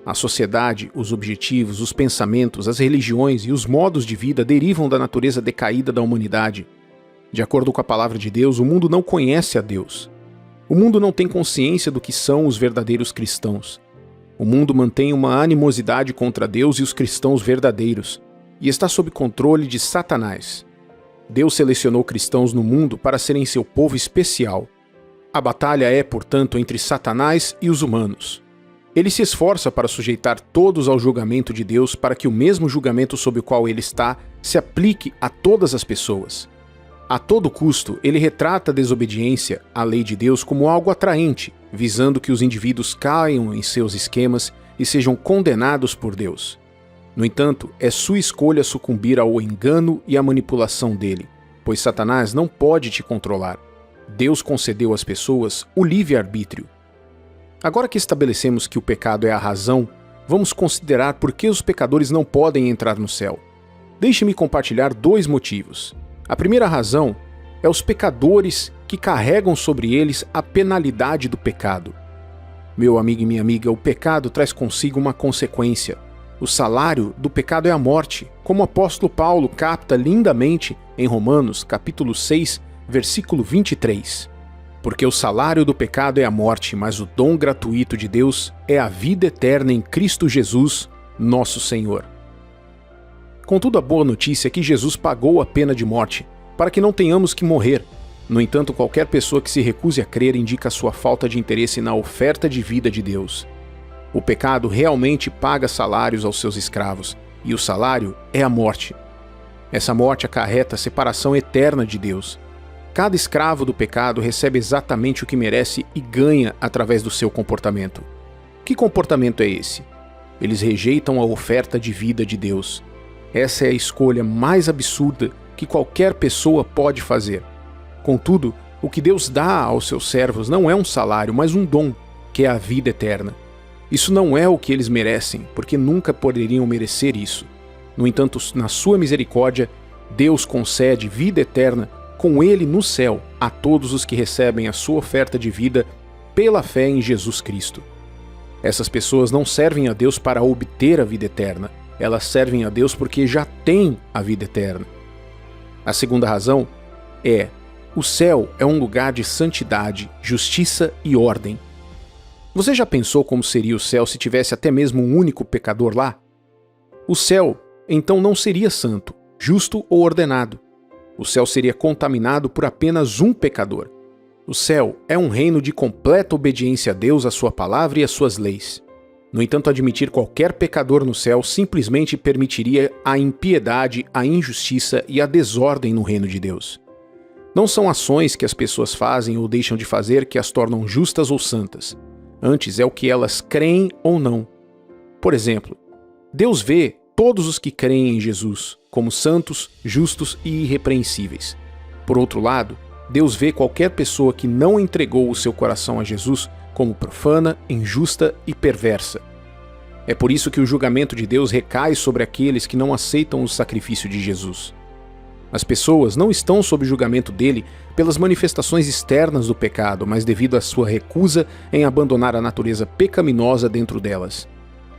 A sociedade, os objetivos, os pensamentos, as religiões e os modos de vida derivam da natureza decaída da humanidade. De acordo com a palavra de Deus, o mundo não conhece a Deus. O mundo não tem consciência do que são os verdadeiros cristãos. O mundo mantém uma animosidade contra Deus e os cristãos verdadeiros, e está sob controle de Satanás. Deus selecionou cristãos no mundo para serem seu povo especial. A batalha é, portanto, entre Satanás e os humanos. Ele se esforça para sujeitar todos ao julgamento de Deus para que o mesmo julgamento sob o qual ele está se aplique a todas as pessoas. A todo custo, ele retrata a desobediência à lei de Deus como algo atraente, visando que os indivíduos caiam em seus esquemas e sejam condenados por Deus. No entanto, é sua escolha sucumbir ao engano e à manipulação dele, pois Satanás não pode te controlar. Deus concedeu às pessoas o livre-arbítrio. Agora que estabelecemos que o pecado é a razão, vamos considerar por que os pecadores não podem entrar no céu. Deixe-me compartilhar 2 motivos. A primeira razão é os pecadores que carregam sobre eles a penalidade do pecado. Meu amigo e minha amiga, o pecado traz consigo uma consequência. O salário do pecado é a morte, como o apóstolo Paulo capta lindamente em Romanos, capítulo 6, versículo 23. Porque o salário do pecado é a morte, mas o dom gratuito de Deus é a vida eterna em Cristo Jesus, nosso Senhor. Contudo, a boa notícia é que Jesus pagou a pena de morte, para que não tenhamos que morrer. No entanto, qualquer pessoa que se recuse a crer indica sua falta de interesse na oferta de vida de Deus. O pecado realmente paga salários aos seus escravos, e o salário é a morte. Essa morte acarreta a separação eterna de Deus. Cada escravo do pecado recebe exatamente o que merece e ganha através do seu comportamento. Que comportamento é esse? Eles rejeitam a oferta de vida de Deus. Essa é a escolha mais absurda que qualquer pessoa pode fazer. Contudo, o que Deus dá aos seus servos não é um salário, mas um dom, que é a vida eterna. Isso não é o que eles merecem, porque nunca poderiam merecer isso. No entanto, na sua misericórdia, Deus concede vida eterna com ele no céu a todos os que recebem a sua oferta de vida pela fé em Jesus Cristo. Essas pessoas não servem a Deus para obter a vida eterna, elas servem a Deus porque já têm a vida eterna. A segunda razão é: o céu é um lugar de santidade, justiça e ordem. Você já pensou como seria o céu se tivesse até mesmo um único pecador lá? O céu, então, não seria santo, justo ou ordenado. O céu seria contaminado por apenas um pecador. O céu é um reino de completa obediência a Deus, a sua palavra e às suas leis. No entanto, admitir qualquer pecador no céu simplesmente permitiria a impiedade, a injustiça e a desordem no reino de Deus. Não são ações que as pessoas fazem ou deixam de fazer que as tornam justas ou santas. Antes é o que elas creem ou não. Por exemplo, Deus vê todos os que creem em Jesus como santos, justos e irrepreensíveis. Por outro lado, Deus vê qualquer pessoa que não entregou o seu coração a Jesus como profana, injusta e perversa. É por isso que o julgamento de Deus recai sobre aqueles que não aceitam o sacrifício de Jesus. As pessoas não estão sob julgamento dele pelas manifestações externas do pecado, mas devido à sua recusa em abandonar a natureza pecaminosa dentro delas.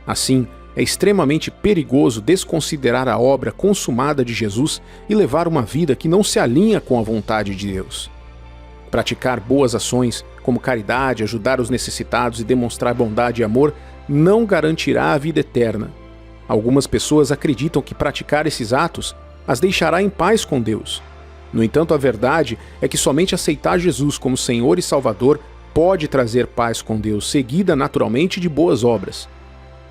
Assim, é extremamente perigoso desconsiderar a obra consumada de Jesus e levar uma vida que não se alinha com a vontade de Deus. Praticar boas ações, como caridade, ajudar os necessitados e demonstrar bondade e amor, não garantirá a vida eterna. Algumas pessoas acreditam que praticar esses atos as deixará em paz com Deus. No entanto, a verdade é que somente aceitar Jesus como Senhor e Salvador pode trazer paz com Deus, seguida naturalmente de boas obras.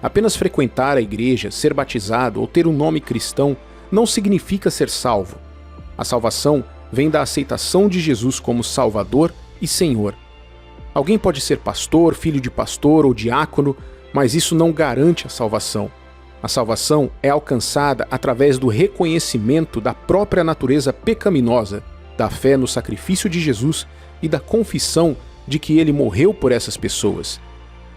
Apenas frequentar a igreja, ser batizado ou ter um nome cristão não significa ser salvo. A salvação vem da aceitação de Jesus como Salvador e Senhor. Alguém pode ser pastor, filho de pastor ou diácono, mas isso não garante a salvação. A salvação é alcançada através do reconhecimento da própria natureza pecaminosa, da fé no sacrifício de Jesus e da confissão de que ele morreu por essas pessoas.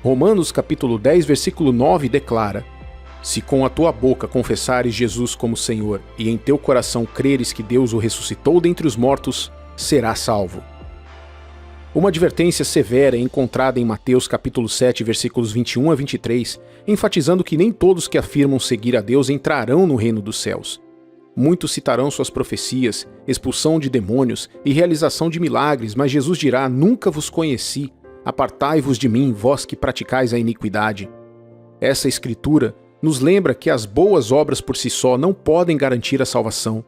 Romanos capítulo 10, versículo 9 declara: Se com a tua boca confessares Jesus como Senhor e em teu coração creres que Deus o ressuscitou dentre os mortos, serás salvo. Uma advertência severa é encontrada em Mateus capítulo 7, versículos 21 a 23, enfatizando que nem todos que afirmam seguir a Deus entrarão no reino dos céus. Muitos citarão suas profecias, expulsão de demônios e realização de milagres, mas Jesus dirá: nunca vos conheci, apartai-vos de mim, vós que praticais a iniquidade. Essa escritura nos lembra que as boas obras por si só não podem garantir a salvação.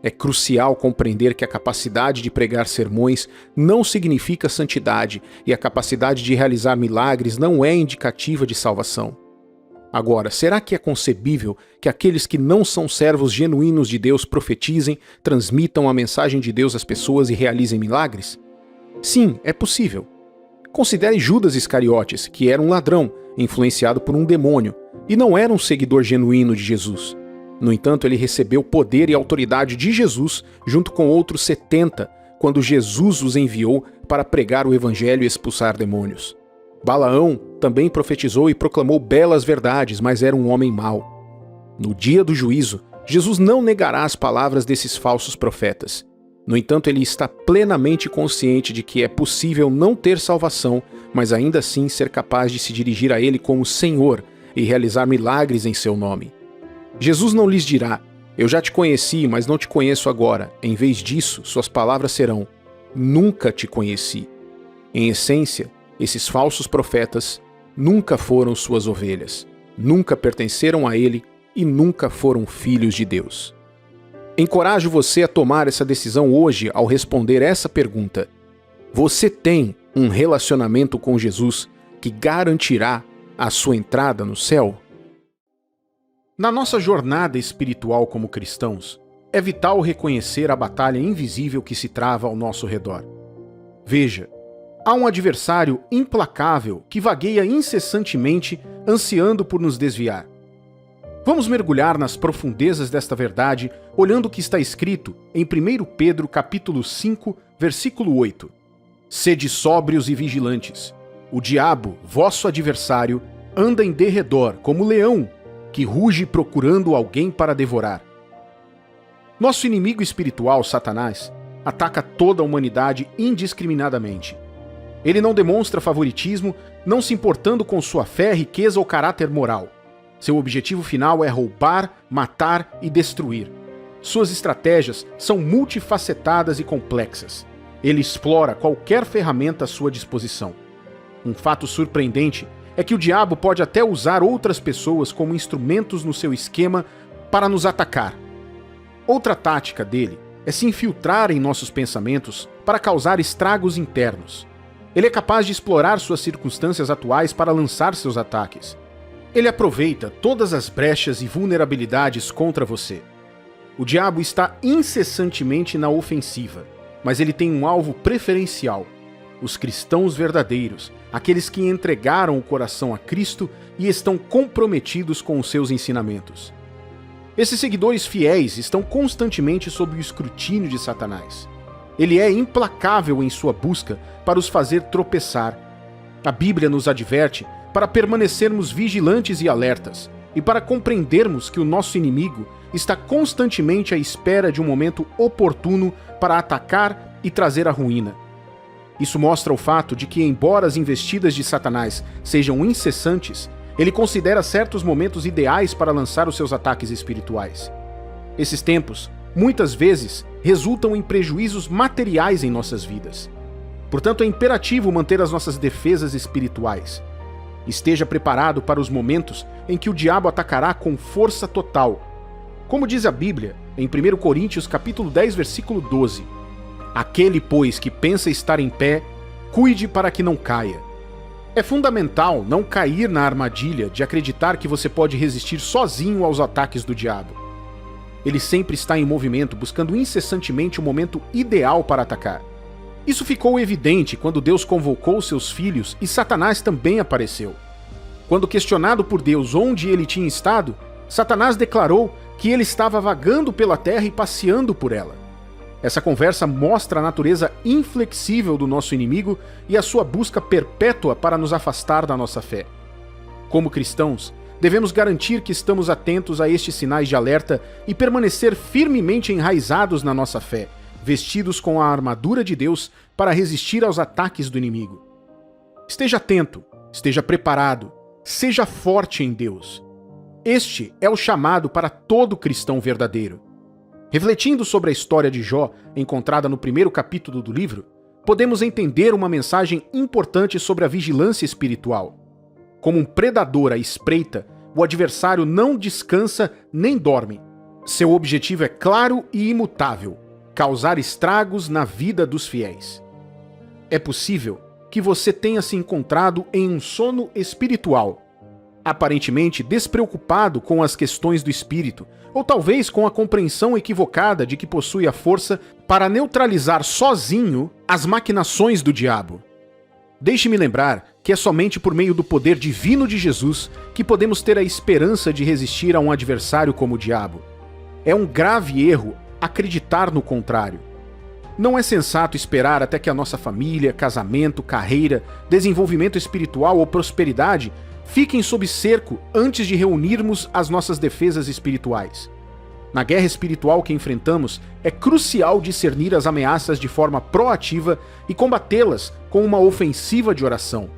É crucial compreender que a capacidade de pregar sermões não significa santidade e a capacidade de realizar milagres não é indicativa de salvação. Agora, será que é concebível que aqueles que não são servos genuínos de Deus profetizem, transmitam a mensagem de Deus às pessoas e realizem milagres? Sim, é possível. Considere Judas Iscariotes, que era um ladrão, influenciado por um demônio, e não era um seguidor genuíno de Jesus. No entanto, ele recebeu poder e autoridade de Jesus junto com outros 70, quando Jesus os enviou para pregar o evangelho e expulsar demônios. Balaão também profetizou e proclamou belas verdades, mas era um homem mau. No dia do juízo, Jesus não negará as palavras desses falsos profetas. No entanto, ele está plenamente consciente de que é possível não ter salvação, mas ainda assim ser capaz de se dirigir a ele como Senhor e realizar milagres em seu nome. Jesus não lhes dirá: eu já te conheci, mas não te conheço agora. Em vez disso, suas palavras serão: nunca te conheci. Em essência, esses falsos profetas nunca foram suas ovelhas, nunca pertenceram a ele e nunca foram filhos de Deus. Encorajo você a tomar essa decisão hoje ao responder essa pergunta. Você tem um relacionamento com Jesus que garantirá a sua entrada no céu? Na nossa jornada espiritual como cristãos, é vital reconhecer a batalha invisível que se trava ao nosso redor. Veja, há um adversário implacável que vagueia incessantemente, ansiando por nos desviar. Vamos mergulhar nas profundezas desta verdade, olhando o que está escrito em 1 Pedro capítulo 5, versículo 8. Sede sóbrios e vigilantes. O diabo, vosso adversário, anda em derredor como leão, que ruge procurando alguém para devorar. Nosso inimigo espiritual, Satanás, ataca toda a humanidade indiscriminadamente. Ele não demonstra favoritismo, não se importando com sua fé, riqueza ou caráter moral. Seu objetivo final é roubar, matar e destruir. Suas estratégias são multifacetadas e complexas. Ele explora qualquer ferramenta à sua disposição. Um fato surpreendente é que o diabo pode até usar outras pessoas como instrumentos no seu esquema para nos atacar. Outra tática dele é se infiltrar em nossos pensamentos para causar estragos internos. Ele é capaz de explorar suas circunstâncias atuais para lançar seus ataques. Ele aproveita todas as brechas e vulnerabilidades contra você. O diabo está incessantemente na ofensiva, mas ele tem um alvo preferencial: os cristãos verdadeiros, aqueles que entregaram o coração a Cristo e estão comprometidos com os seus ensinamentos. Esses seguidores fiéis estão constantemente sob o escrutínio de Satanás. Ele é implacável em sua busca para os fazer tropeçar. A Bíblia nos adverte para permanecermos vigilantes e alertas, e para compreendermos que o nosso inimigo está constantemente à espera de um momento oportuno para atacar e trazer a ruína. Isso mostra o fato de que, embora as investidas de Satanás sejam incessantes, ele considera certos momentos ideais para lançar os seus ataques espirituais. Esses tempos, muitas vezes, resultam em prejuízos materiais em nossas vidas. Portanto, é imperativo manter as nossas defesas espirituais. Esteja preparado para os momentos em que o diabo atacará com força total. Como diz a Bíblia, em 1 Coríntios capítulo 10, versículo 12, aquele, pois, que pensa estar em pé, cuide para que não caia. É fundamental não cair na armadilha de acreditar que você pode resistir sozinho aos ataques do diabo. Ele sempre está em movimento, buscando incessantemente o momento ideal para atacar. Isso ficou evidente quando Deus convocou seus filhos e Satanás também apareceu. Quando questionado por Deus onde ele tinha estado, Satanás declarou que ele estava vagando pela terra e passeando por ela. Essa conversa mostra a natureza inflexível do nosso inimigo e a sua busca perpétua para nos afastar da nossa fé. Como cristãos, devemos garantir que estamos atentos a estes sinais de alerta e permanecer firmemente enraizados na nossa fé, vestidos com a armadura de Deus para resistir aos ataques do inimigo. Esteja atento, esteja preparado, seja forte em Deus. Este é o chamado para todo cristão verdadeiro. Refletindo sobre a história de Jó, encontrada no primeiro capítulo do livro, podemos entender uma mensagem importante sobre a vigilância espiritual. Como um predador à espreita, o adversário não descansa nem dorme. Seu objetivo é claro e imutável: causar estragos na vida dos fiéis. É possível que você tenha se encontrado em um sono espiritual, aparentemente despreocupado com as questões do espírito, ou talvez com a compreensão equivocada de que possui a força para neutralizar sozinho as maquinações do diabo. Deixe-me lembrar que é somente por meio do poder divino de Jesus que podemos ter a esperança de resistir a um adversário como o diabo. É um grave erro acreditar no contrário. Não é sensato esperar até que a nossa família, casamento, carreira, desenvolvimento espiritual ou prosperidade fiquem sob cerco antes de reunirmos as nossas defesas espirituais. Na guerra espiritual que enfrentamos, é crucial discernir as ameaças de forma proativa e combatê-las com uma ofensiva de oração.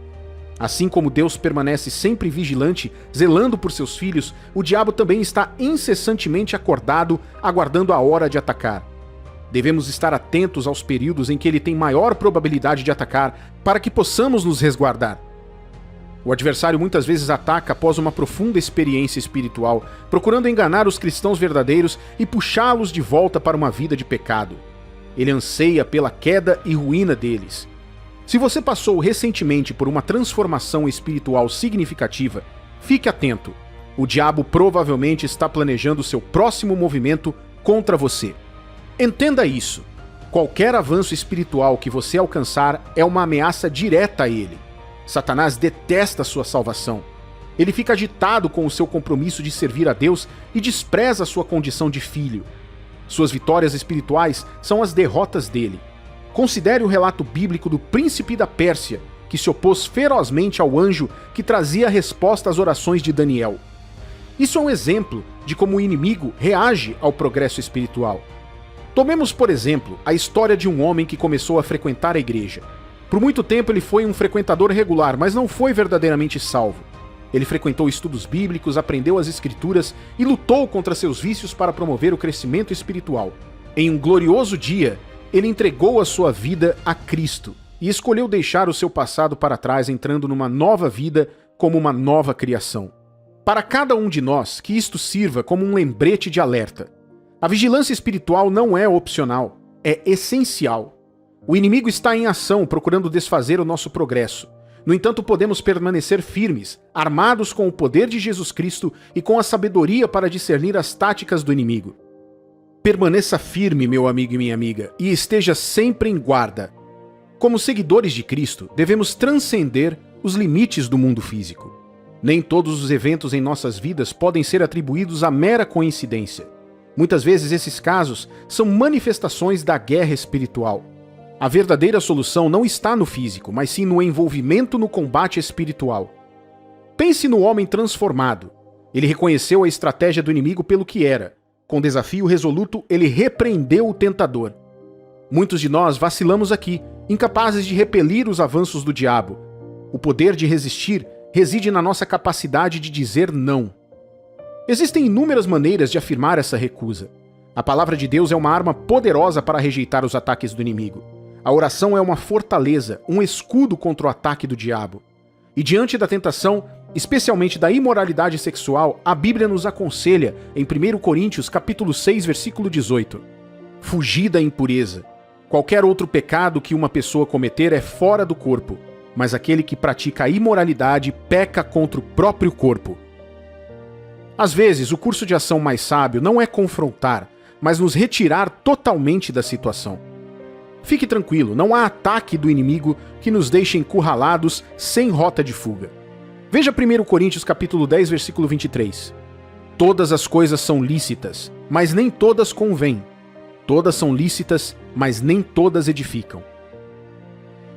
Assim como Deus permanece sempre vigilante, zelando por seus filhos, o diabo também está incessantemente acordado, aguardando a hora de atacar. Devemos estar atentos aos períodos em que ele tem maior probabilidade de atacar, para que possamos nos resguardar. O adversário muitas vezes ataca após uma profunda experiência espiritual, procurando enganar os cristãos verdadeiros e puxá-los de volta para uma vida de pecado. Ele anseia pela queda e ruína deles. Se você passou recentemente por uma transformação espiritual significativa, fique atento. O diabo provavelmente está planejando seu próximo movimento contra você. Entenda isso. Qualquer avanço espiritual que você alcançar é uma ameaça direta a ele. Satanás detesta sua salvação. Ele fica agitado com o seu compromisso de servir a Deus e despreza sua condição de filho. Suas vitórias espirituais são as derrotas dele. Considere o relato bíblico do príncipe da Pérsia, que se opôs ferozmente ao anjo que trazia a resposta às orações de Daniel. Isso é um exemplo de como o inimigo reage ao progresso espiritual. Tomemos, por exemplo, a história de um homem que começou a frequentar a igreja. Por muito tempo ele foi um frequentador regular, mas não foi verdadeiramente salvo. Ele frequentou estudos bíblicos, aprendeu as escrituras e lutou contra seus vícios para promover o crescimento espiritual. Em um glorioso dia, ele entregou a sua vida a Cristo e escolheu deixar o seu passado para trás, entrando numa nova vida como uma nova criação. Para cada um de nós, que isto sirva como um lembrete de alerta. A vigilância espiritual não é opcional, é essencial. O inimigo está em ação, procurando desfazer o nosso progresso. No entanto, podemos permanecer firmes, armados com o poder de Jesus Cristo e com a sabedoria para discernir as táticas do inimigo. Permaneça firme, meu amigo e minha amiga, e esteja sempre em guarda. Como seguidores de Cristo, devemos transcender os limites do mundo físico. Nem todos os eventos em nossas vidas podem ser atribuídos a mera coincidência. Muitas vezes esses casos são manifestações da guerra espiritual. A verdadeira solução não está no físico, mas sim no envolvimento no combate espiritual. Pense no homem transformado. Ele reconheceu a estratégia do inimigo pelo que era. Com desafio resoluto, ele repreendeu o tentador. Muitos de nós vacilamos aqui, incapazes de repelir os avanços do diabo. O poder de resistir reside na nossa capacidade de dizer não. Existem inúmeras maneiras de afirmar essa recusa. A palavra de Deus é uma arma poderosa para rejeitar os ataques do inimigo. A oração é uma fortaleza, um escudo contra o ataque do diabo. E diante da tentação, especialmente da imoralidade sexual, a Bíblia nos aconselha, em 1 Coríntios capítulo 6, versículo 18, fugir da impureza. Qualquer outro pecado que uma pessoa cometer é fora do corpo, mas aquele que pratica a imoralidade peca contra o próprio corpo. Às vezes, o curso de ação mais sábio não é confrontar, mas nos retirar totalmente da situação. Fique tranquilo, não há ataque do inimigo que nos deixe encurralados sem rota de fuga. Veja 1 Coríntios capítulo 10, versículo 23. Todas as coisas são lícitas, mas nem todas convêm. Todas são lícitas, mas nem todas edificam.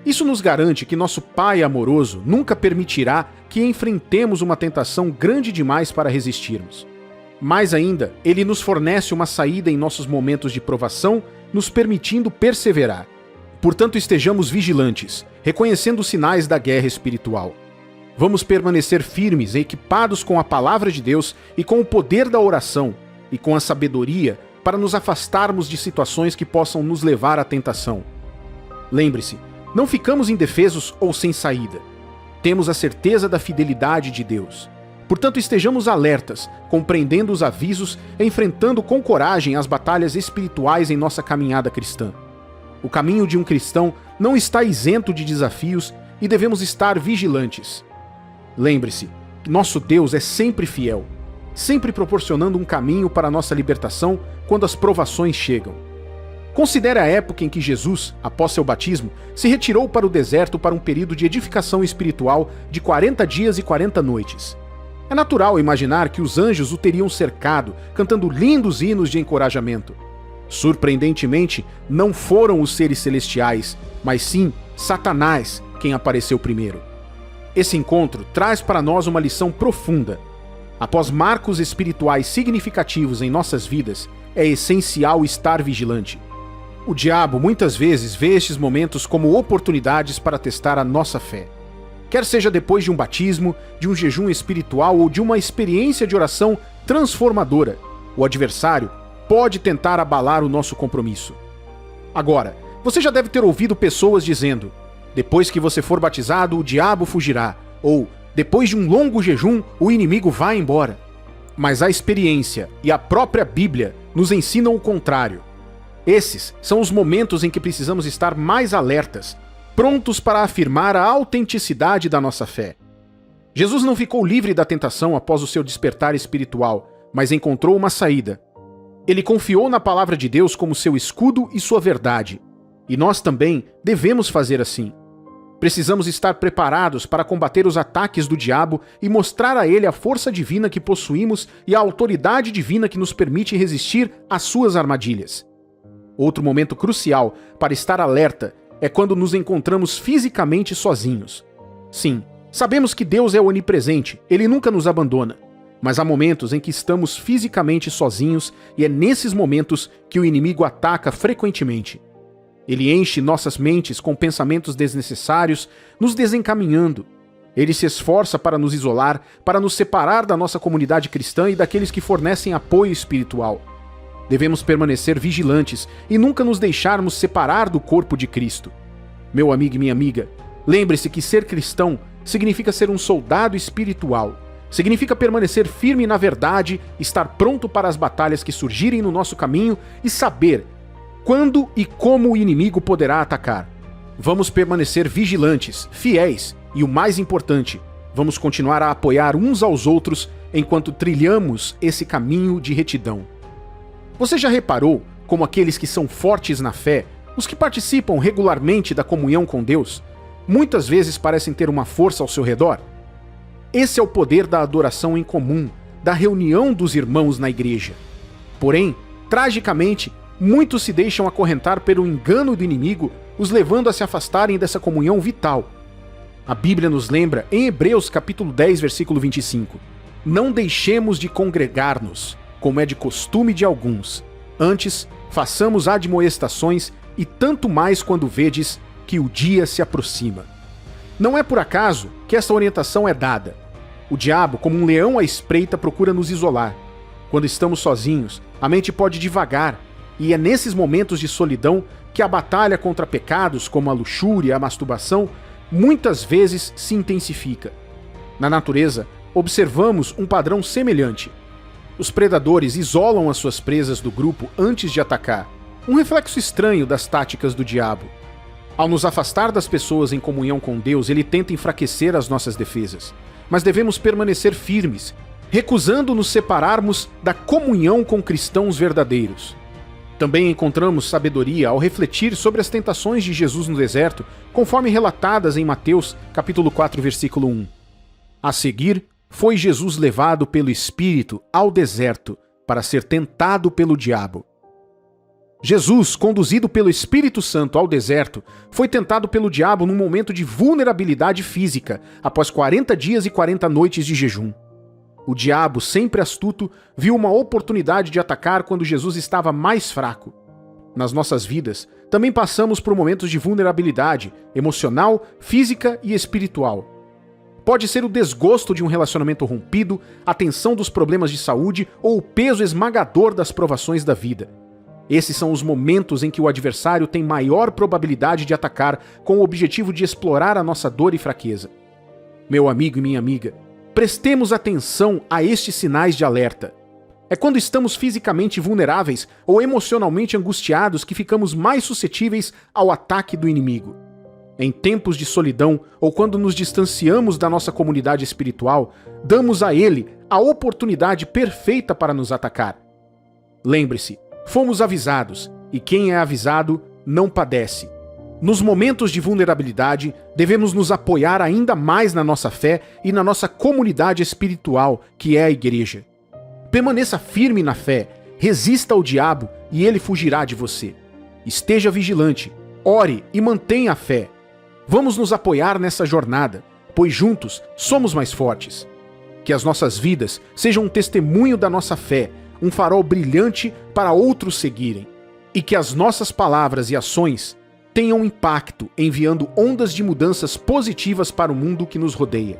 Isso nos garante que nosso Pai amoroso nunca permitirá que enfrentemos uma tentação grande demais para resistirmos. Mais ainda, Ele nos fornece uma saída em nossos momentos de provação, nos permitindo perseverar. Portanto, estejamos vigilantes, reconhecendo os sinais da guerra espiritual. Vamos permanecer firmes, equipados com a palavra de Deus e com o poder da oração, e com a sabedoria para nos afastarmos de situações que possam nos levar à tentação. Lembre-se, não ficamos indefesos ou sem saída. Temos a certeza da fidelidade de Deus. Portanto, estejamos alertas, compreendendo os avisos e enfrentando com coragem as batalhas espirituais em nossa caminhada cristã. O caminho de um cristão não está isento de desafios e devemos estar vigilantes. Lembre-se, nosso Deus é sempre fiel, sempre proporcionando um caminho para a nossa libertação quando as provações chegam. Considere a época em que Jesus, após seu batismo, se retirou para o deserto para um período de edificação espiritual de 40 dias e 40 noites. É natural imaginar que os anjos o teriam cercado, cantando lindos hinos de encorajamento. Surpreendentemente, não foram os seres celestiais, mas sim Satanás quem apareceu primeiro. Esse encontro traz para nós uma lição profunda. Após marcos espirituais significativos em nossas vidas, é essencial estar vigilante. O diabo muitas vezes vê estes momentos como oportunidades para testar a nossa fé. Quer seja depois de um batismo, de um jejum espiritual ou de uma experiência de oração transformadora, o adversário pode tentar abalar o nosso compromisso. Agora, você já deve ter ouvido pessoas dizendo: depois que você for batizado, o diabo fugirá, ou depois de um longo jejum, o inimigo vai embora. Mas a experiência e a própria Bíblia nos ensinam o contrário. Esses são os momentos em que precisamos estar mais alertas, prontos para afirmar a autenticidade da nossa fé. Jesus não ficou livre da tentação após o seu despertar espiritual, mas encontrou uma saída. Ele confiou na palavra de Deus como seu escudo e sua verdade. E nós também devemos fazer assim. Precisamos estar preparados para combater os ataques do diabo e mostrar a ele a força divina que possuímos e a autoridade divina que nos permite resistir às suas armadilhas. Outro momento crucial para estar alerta é quando nos encontramos fisicamente sozinhos. Sim, sabemos que Deus é onipresente, Ele nunca nos abandona. Mas há momentos em que estamos fisicamente sozinhos e é nesses momentos que o inimigo ataca frequentemente. Ele enche nossas mentes com pensamentos desnecessários, nos desencaminhando. Ele se esforça para nos isolar, para nos separar da nossa comunidade cristã e daqueles que fornecem apoio espiritual. Devemos permanecer vigilantes e nunca nos deixarmos separar do corpo de Cristo. Meu amigo e minha amiga, lembre-se que ser cristão significa ser um soldado espiritual. Significa permanecer firme na verdade, estar pronto para as batalhas que surgirem no nosso caminho e saber quando e como o inimigo poderá atacar. Vamos permanecer vigilantes, fiéis e, o mais importante, vamos continuar a apoiar uns aos outros enquanto trilhamos esse caminho de retidão. Você já reparou como aqueles que são fortes na fé, os que participam regularmente da comunhão com Deus, muitas vezes parecem ter uma força ao seu redor? Esse é o poder da adoração em comum, da reunião dos irmãos na igreja. Porém, tragicamente, muitos se deixam acorrentar pelo engano do inimigo, os levando a se afastarem dessa comunhão vital. A Bíblia nos lembra, em Hebreus capítulo 10, versículo 25, não deixemos de congregar-nos, como é de costume de alguns. Antes, façamos admoestações, e tanto mais quando vedes que o dia se aproxima. Não é por acaso que essa orientação é dada. O diabo, como um leão à espreita, procura nos isolar. Quando estamos sozinhos, a mente pode divagar, e é nesses momentos de solidão que a batalha contra pecados como a luxúria e a masturbação muitas vezes se intensifica. Na natureza, observamos um padrão semelhante. Os predadores isolam as suas presas do grupo antes de atacar, um reflexo estranho das táticas do diabo. Ao nos afastar das pessoas em comunhão com Deus, ele tenta enfraquecer as nossas defesas. Mas devemos permanecer firmes, recusando nos separarmos da comunhão com cristãos verdadeiros. Também encontramos sabedoria ao refletir sobre as tentações de Jesus no deserto, conforme relatadas em Mateus capítulo 4, versículo 1. A seguir, foi Jesus levado pelo Espírito ao deserto para ser tentado pelo diabo. Jesus, conduzido pelo Espírito Santo ao deserto, foi tentado pelo diabo num momento de vulnerabilidade física, após 40 dias e 40 noites de jejum. O diabo, sempre astuto, viu uma oportunidade de atacar quando Jesus estava mais fraco. Nas nossas vidas, também passamos por momentos de vulnerabilidade emocional, física e espiritual. Pode ser o desgosto de um relacionamento rompido, a tensão dos problemas de saúde ou o peso esmagador das provações da vida. Esses são os momentos em que o adversário tem maior probabilidade de atacar com o objetivo de explorar a nossa dor e fraqueza. Meu amigo e minha amiga, prestemos atenção a estes sinais de alerta. É quando estamos fisicamente vulneráveis ou emocionalmente angustiados que ficamos mais suscetíveis ao ataque do inimigo. Em tempos de solidão ou quando nos distanciamos da nossa comunidade espiritual, damos a ele a oportunidade perfeita para nos atacar. Lembre-se, fomos avisados, e quem é avisado não padece. Nos momentos de vulnerabilidade, devemos nos apoiar ainda mais na nossa fé e na nossa comunidade espiritual, que é a igreja. Permaneça firme na fé, resista ao diabo e ele fugirá de você. Esteja vigilante, ore e mantenha a fé. Vamos nos apoiar nessa jornada, pois juntos somos mais fortes. Que as nossas vidas sejam um testemunho da nossa fé, um farol brilhante para outros seguirem. E que as nossas palavras e ações tenham impacto, enviando ondas de mudanças positivas para o mundo que nos rodeia.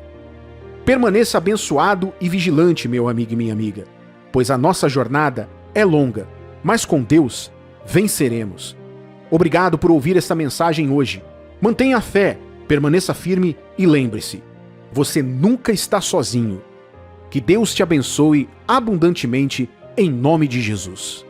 Permaneça abençoado e vigilante, meu amigo e minha amiga, pois a nossa jornada é longa, mas com Deus venceremos. Obrigado por ouvir esta mensagem hoje. Mantenha a fé, permaneça firme e lembre-se, você nunca está sozinho. Que Deus te abençoe abundantemente em nome de Jesus.